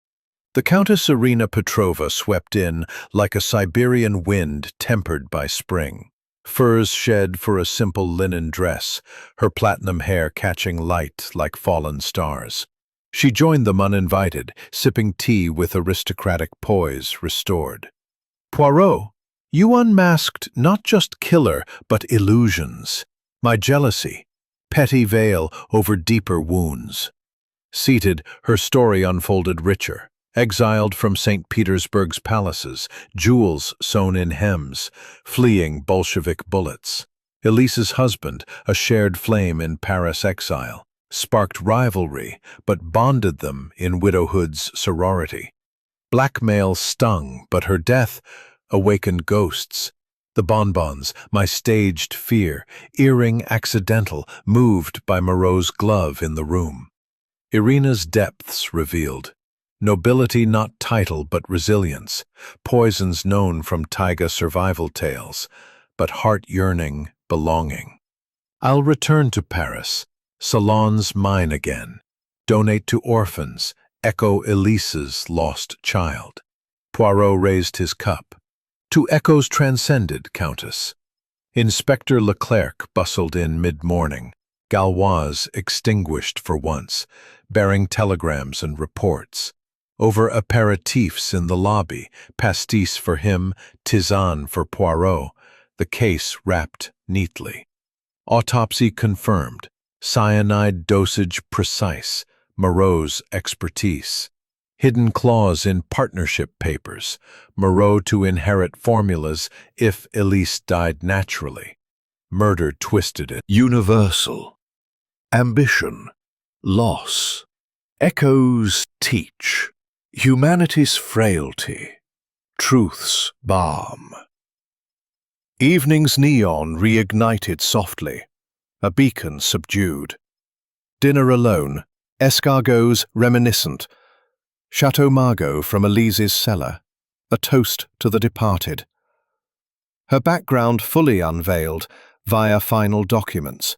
The Countess Irina Petrova swept in like a Siberian wind tempered by spring. Furs shed for a simple linen dress, her platinum hair catching light like fallen stars. She joined them uninvited, sipping tea with aristocratic poise restored. "Poirot, you unmasked not just killer, but illusions. My jealousy, petty veil over deeper wounds." Seated, her story unfolded richer. Exiled from St. Petersburg's palaces, jewels sewn in hems, fleeing Bolshevik bullets. Elise's husband, a shared flame in Paris exile, sparked rivalry, but bonded them in widowhood's sorority. Blackmail stung, but her death awakened ghosts. The bonbons, my staged fear, earring accidental, moved by Moreau's glove in the room. Irina's depths revealed. Nobility not title but resilience, poisons known from taiga survival tales, but heart-yearning belonging. I'll return to Paris, salons mine again, donate to orphans, echo Elise's lost child. Poirot raised his cup. To echoes transcended, Countess. Inspector Leclerc bustled in mid-morning, Galois extinguished for once, bearing telegrams and reports. Over aperitifs in the lobby, pastis for him, tisane for Poirot, the case wrapped neatly. Autopsy confirmed, cyanide dosage precise, Moreau's expertise. Hidden clause in partnership papers, Moreau to inherit formulas if Elise died naturally. Murder twisted it. Universal. Ambition. Loss. Echoes teach. Humanity's frailty, truth's balm. Evening's neon reignited softly, a beacon subdued. Dinner alone, escargots reminiscent, Chateau Margaux from Elise's cellar, a toast to the departed. Her background fully unveiled via final documents.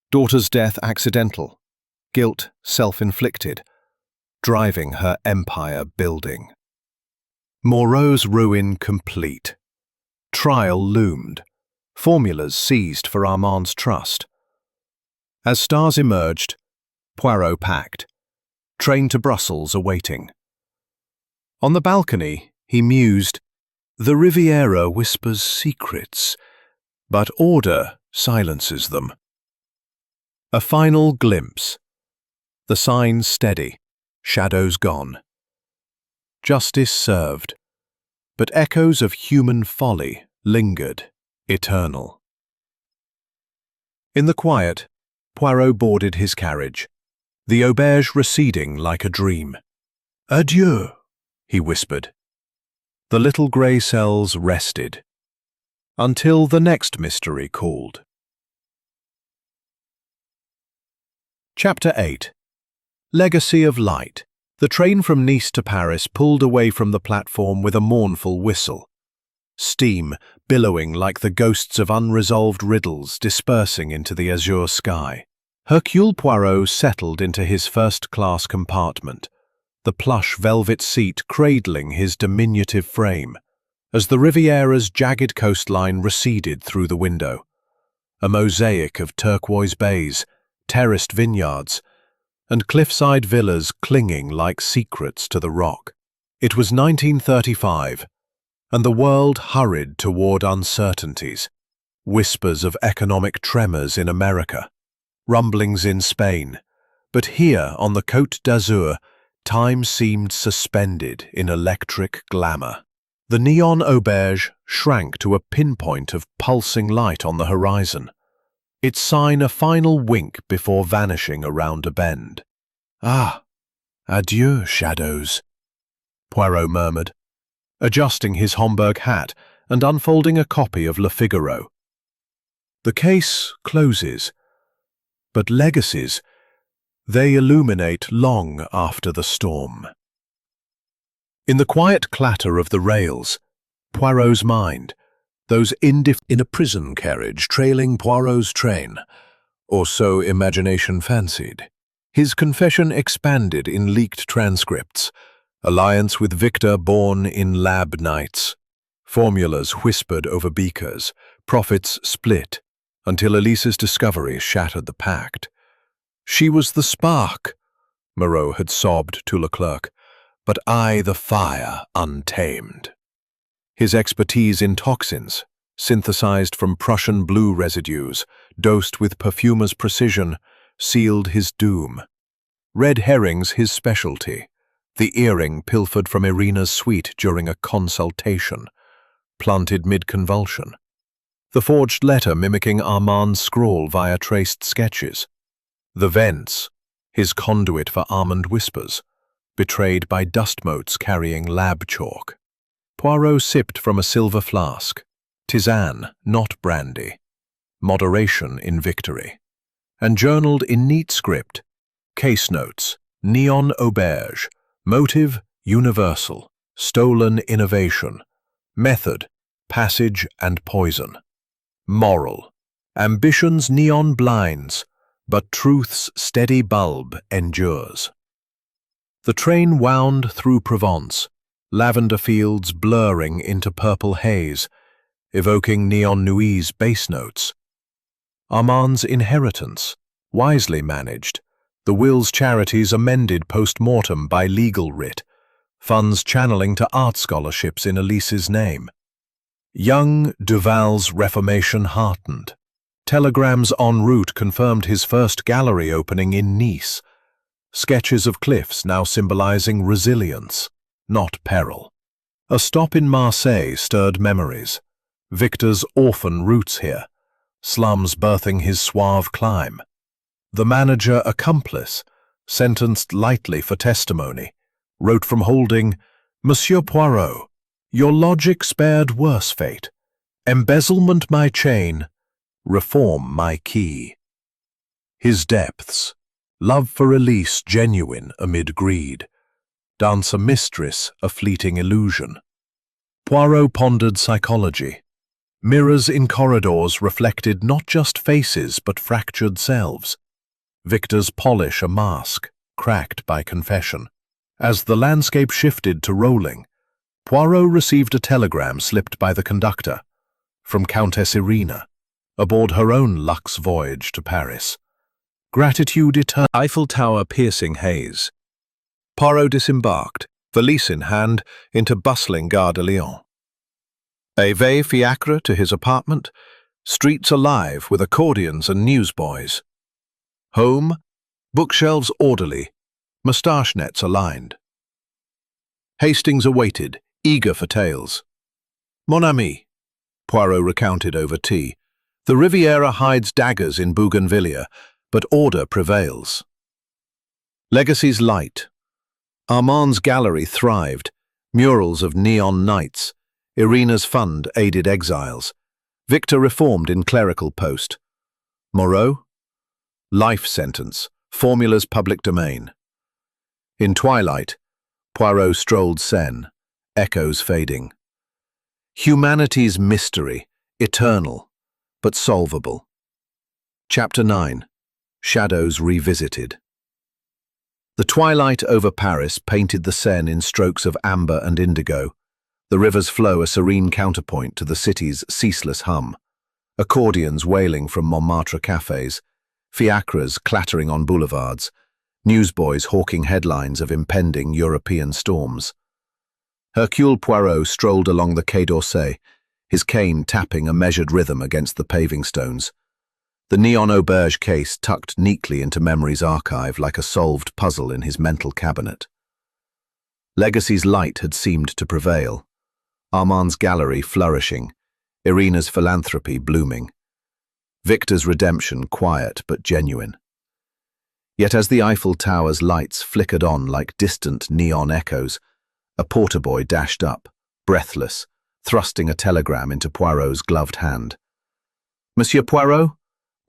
Daughter's death accidental, guilt self-inflicted, driving her empire building. Moreau's ruin complete. Trial loomed, formulas seized for Armand's trust. As stars emerged, Poirot packed, train to Brussels awaiting. On the balcony, he mused, "The Riviera whispers secrets, but order silences them." A final glimpse. The signs steady, shadows gone. Justice served, but echoes of human folly lingered, eternal. In the quiet, Poirot boarded his carriage, the auberge receding like a dream. "Adieu," he whispered. The little grey cells rested, until the next mystery called. Chapter 8. Legacy of Light. The train from Nice to Paris pulled away from the platform with a mournful whistle. Steam billowing like the ghosts of unresolved riddles dispersing into the azure sky. Hercule Poirot settled into his first-class compartment, the plush velvet seat cradling his diminutive frame, as the Riviera's jagged coastline receded through the window. A mosaic of turquoise bays, terraced vineyards, and cliffside villas clinging like secrets to the rock. It was 1935, and the world hurried toward uncertainties. Whispers of economic tremors in America, rumblings in Spain, but here on the Côte d'Azur, time seemed suspended in electric glamour. The neon auberge shrank to a pinpoint of pulsing light on the horizon, its sign a final wink before vanishing around a bend. "Ah, adieu, shadows," Poirot murmured, adjusting his Homburg hat and unfolding a copy of Le Figaro. The case closes, but legacies, they illuminate long after the storm. In the quiet clatter of the rails, Poirot's mind, those in a prison carriage trailing Poirot's train, or so imagination fancied. His confession expanded in leaked transcripts, alliance with Victor born in lab nights, formulas whispered over beakers, profits split, until Elise's discovery shattered the pact. "She was the spark," Moreau had sobbed to Leclerc, "but I the fire untamed." His expertise in toxins, synthesized from Prussian blue residues, dosed with perfumer's precision, sealed his doom. Red herrings his specialty, the earring pilfered from Irina's suite during a consultation, planted mid-convulsion. The forged letter mimicking Armand's scrawl via traced sketches. The vents, his conduit for almond whispers, betrayed by dust motes carrying lab chalk. Poirot sipped from a silver flask, tisane, not brandy, moderation in victory, and journaled in neat script, case notes, neon auberge, motive universal, stolen innovation, method, passage and poison, moral, ambition's neon blinds, but truth's steady bulb endures. The train wound through Provence, lavender fields blurring into purple haze, evoking neon nuit's bass notes. Armand's inheritance, wisely managed, the will's charities amended post-mortem by legal writ, funds channeling to art scholarships in Elise's name. Young Duval's reformation heartened. Telegrams en route confirmed his first gallery opening in Nice. Sketches of cliffs now symbolizing resilience, not peril. A stop in Marseille stirred memories. Victor's orphan roots here, slums birthing his suave climb. The manager accomplice, sentenced lightly for testimony, wrote from holding, "Monsieur Poirot, your logic spared worse fate. Embezzlement my chain, reform my key." His depths, love for Elise genuine amid greed, dance a mistress a fleeting illusion. Poirot pondered psychology. Mirrors in corridors reflected not just faces but fractured selves. Victor's polish a mask, cracked by confession. As the landscape shifted to rolling, Poirot received a telegram slipped by the conductor from Countess Irina, aboard her own luxe voyage to Paris. Gratitude eternal. Eiffel Tower piercing haze. Poirot disembarked, valise in hand, into bustling Gare de Lyon. A fiacre to his apartment, streets alive with accordions and newsboys. Home, bookshelves orderly, moustache nets aligned. Hastings awaited, eager for tales. "Mon ami," Poirot recounted over tea, "the Riviera hides daggers in Bougainvillea, but order prevails." Legacy's light. Armand's gallery thrived, murals of neon knights. Irina's fund aided exiles. Victor reformed in clerical post. Moreau? Life sentence, formulas public domain. In twilight, Poirot strolled Seine, echoes fading. Humanity's mystery, eternal, but solvable. Chapter 9. Shadows Revisited. The twilight over Paris painted the Seine in strokes of amber and indigo, the river's flow a serene counterpoint to the city's ceaseless hum. Accordions wailing from Montmartre cafes, fiacres clattering on boulevards, newsboys hawking headlines of impending European storms. Hercule Poirot strolled along the Quai d'Orsay, his cane tapping a measured rhythm against the paving stones. The neon Auberge case tucked neatly into memory's archive like a solved puzzle in his mental cabinet. Legacy's light had seemed to prevail. Armand's gallery flourishing, Irina's philanthropy blooming. Victor's redemption quiet but genuine. Yet as the Eiffel Tower's lights flickered on like distant neon echoes, a porter boy dashed up, breathless, thrusting a telegram into Poirot's gloved hand. "Monsieur Poirot?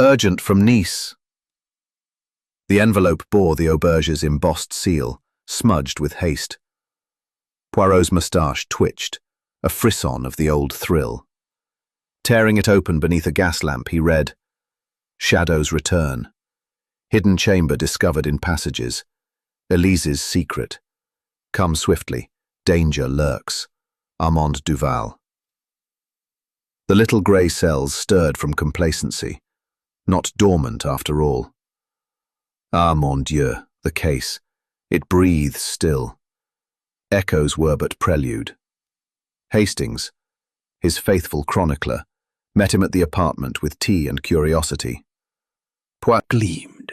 Urgent from Nice." The envelope bore the Auberge's embossed seal, smudged with haste. Poirot's moustache twitched, a frisson of the old thrill. Tearing it open beneath a gas lamp, he read, "Shadows return. Hidden chamber discovered in passages. Elise's secret. Come swiftly. Danger lurks. Armand Duval." The little grey cells stirred from complacency, not dormant after all. Ah, mon Dieu, the case. It breathes still. Echoes were but prelude. Hastings, his faithful chronicler, met him at the apartment with tea and curiosity. Poirot gleamed.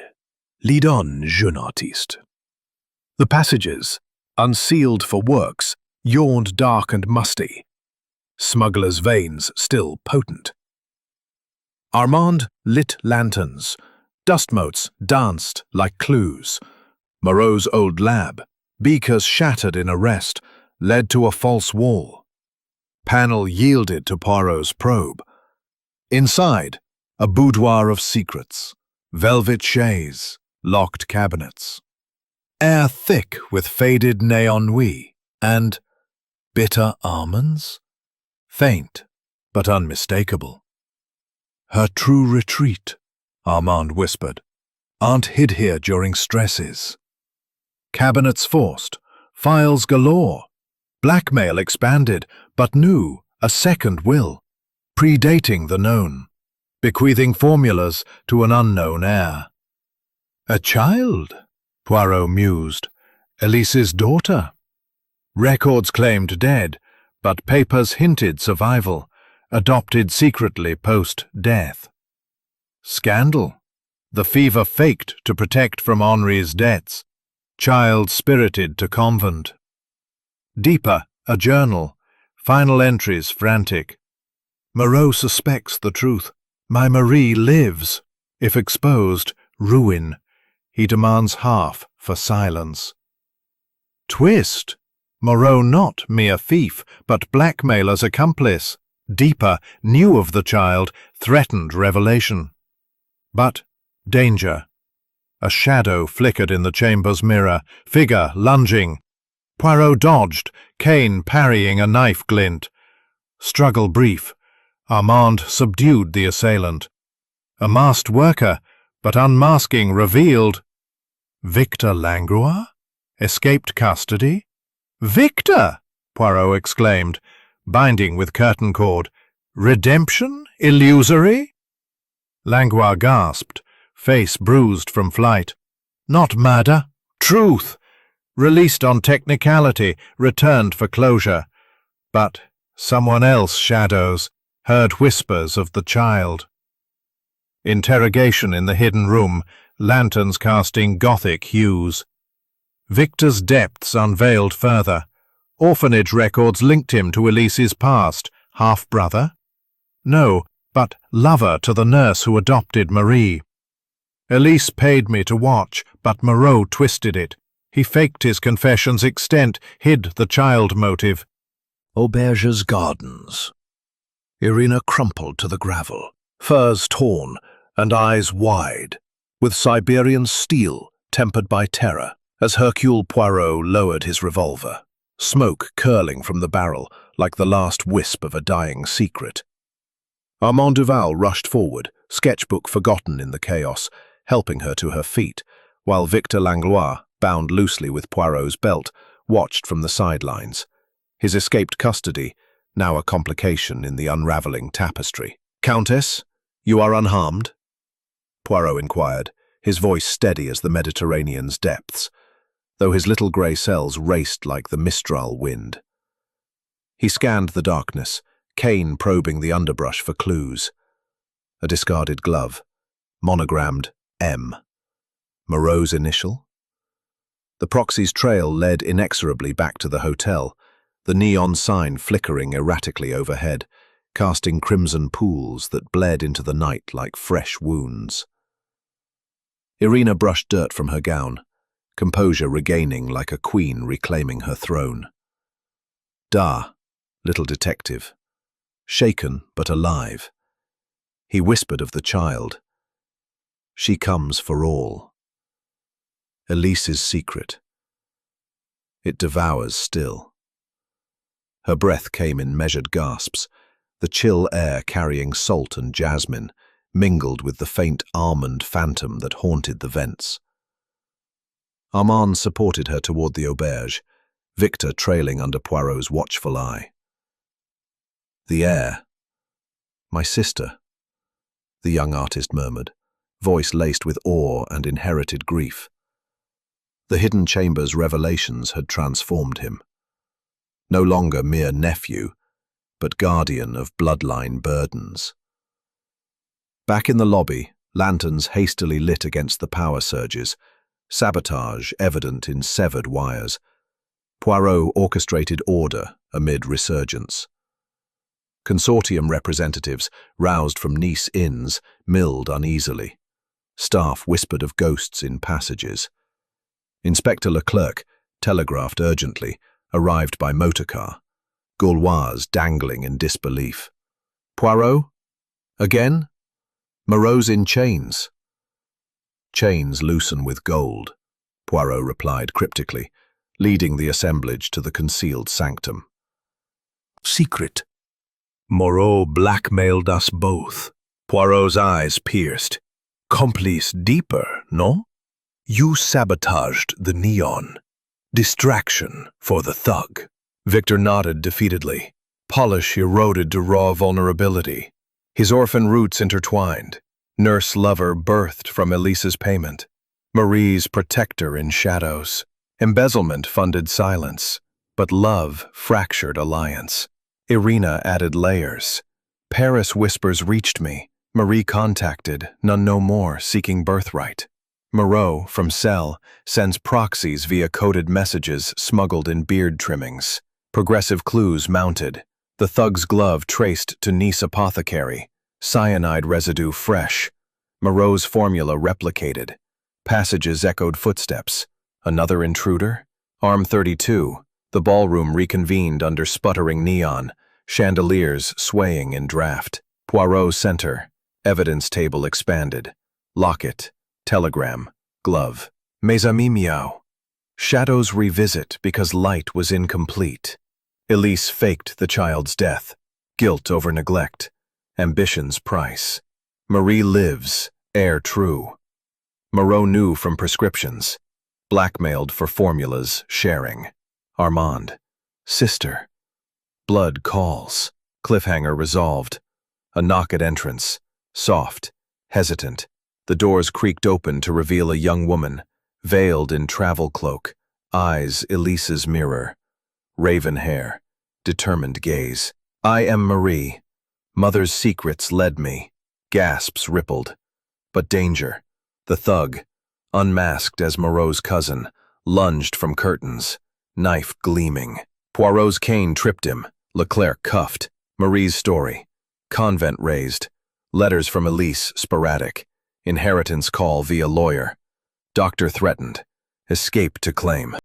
"Lead on, jeune artiste." The passages, unsealed for works, yawned dark and musty. Smuggler's veins still potent. Armand lit lanterns. Dust motes danced like clues. Moreau's old lab, beakers shattered in arrest, led to a false wall. Panel yielded to Poirot's probe. Inside, a boudoir of secrets, velvet chaise, locked cabinets. Air thick with faded néon nuit, and bitter almonds? Faint, but unmistakable. "Her true retreat," Armand whispered, "aren't hid here during stresses. Cabinets forced, files galore, blackmail expanded, but new, a second will, predating the known, bequeathing formulas to an unknown heir." "A child," Poirot mused, "Elise's daughter. Records claimed dead, but papers hinted survival, adopted secretly post-death. Scandal. The fever faked to protect from Henri's debts. Child spirited to convent. Deeper, a journal. Final entries frantic. Moreau suspects the truth. My Marie lives. If exposed, ruin. He demands half for silence. Twist! Moreau not mere thief, but blackmailer's accomplice. Deeper, knew of the child, threatened revelation. But danger. A shadow flickered in the chamber's mirror, figure lunging. Poirot dodged, cane parrying a knife glint. Struggle brief. Armand subdued the assailant. A masked worker, but unmasking revealed. Victor Langlois? Escaped custody? Victor! Poirot exclaimed, binding with curtain cord. Redemption? Illusory? Langlois gasped, face bruised from flight. Not murder. Truth. Released on technicality, returned for closure. But someone else shadows, heard whispers of the child. Interrogation in the hidden room, lanterns casting gothic hues. Victor's depths unveiled further. Orphanage records linked him to Elise's past. Half-brother? No, but lover to the nurse who adopted Marie. Elise paid me to watch, but Moreau twisted it. He faked his confession's extent, hid the child motive. Auberge's gardens. Irina crumpled to the gravel, furs torn and eyes wide, with Siberian steel tempered by terror, as Hercule Poirot lowered his revolver, smoke curling from the barrel like the last wisp of a dying secret. Armand Duval rushed forward, sketchbook forgotten in the chaos, helping her to her feet, while Victor Langlois, bound loosely with Poirot's belt, watched from the sidelines. His escaped custody, now a complication in the unravelling tapestry. "Countess, you are unharmed?" Poirot inquired, his voice steady as the Mediterranean's depths, though his little grey cells raced like the Mistral wind. He scanned the darkness, cane probing the underbrush for clues. A discarded glove, monogrammed M. Moreau's initial? The proxy's trail led inexorably back to the hotel, the neon sign flickering erratically overhead, casting crimson pools that bled into the night like fresh wounds. Irina brushed dirt from her gown, composure regaining like a queen reclaiming her throne. Da, little detective. Shaken but alive. He whispered of the child. She comes for all. Elise's secret. It devours still. Her breath came in measured gasps, the chill air carrying salt and jasmine, mingled with the faint almond phantom that haunted the vents. Armand supported her toward the auberge, Victor trailing under Poirot's watchful eye. The air. My sister, the young artist murmured, voice laced with awe and inherited grief. The hidden chamber's revelations had transformed him. No longer mere nephew, but guardian of bloodline burdens. Back in the lobby, lanterns hastily lit against the power surges, sabotage evident in severed wires. Poirot orchestrated order amid resurgence. Consortium representatives, roused from Nice inns, milled uneasily. Staff whispered of ghosts in passages. Inspector Leclerc, telegraphed urgently, arrived by motorcar, Gaulois dangling in disbelief. Poirot? Again? Moreau's in chains. Chains loosen with gold, Poirot replied cryptically, leading the assemblage to the concealed sanctum. Secret. Moreau blackmailed us both. Poirot's eyes pierced. Complice deeper, no? You sabotaged the neon. Distraction for the thug. Victor nodded defeatedly. Polish eroded to raw vulnerability. His orphan roots intertwined. Nurse lover birthed from Elise's payment. Marie's protector in shadows. Embezzlement funded silence, but love fractured alliance. Irina added layers. Paris whispers reached me. Marie contacted, none no more, seeking birthright. Moreau, from cell, sends proxies via coded messages smuggled in beard trimmings. Progressive clues mounted. The thug's glove traced to Nice apothecary. Cyanide residue fresh. Moreau's formula replicated. Passages echoed footsteps. Another intruder? Arm 32. The ballroom reconvened under sputtering neon, chandeliers swaying in draft. Poirot center. Evidence table expanded. Locket. Telegram. Glove. Mes amis miaux. Shadows revisit because light was incomplete. Elise faked the child's death. Guilt over neglect. Ambition's price. Marie lives, heir true. Moreau knew from prescriptions. Blackmailed for formulas, sharing. Armand. Sister. Blood calls. Cliffhanger resolved. A knock at entrance. Soft. Hesitant. The doors creaked open to reveal a young woman, veiled in travel cloak, eyes Elise's mirror. Raven hair. Determined gaze. I am Marie. Mother's secrets led me. Gasps rippled. But danger. The thug, unmasked as Moreau's cousin, lunged from curtains, knife gleaming. Poirot's cane tripped him. Leclerc cuffed. Marie's story. Convent raised. Letters from Elise sporadic. Inheritance call via lawyer. Doctor threatened. Escape to claim.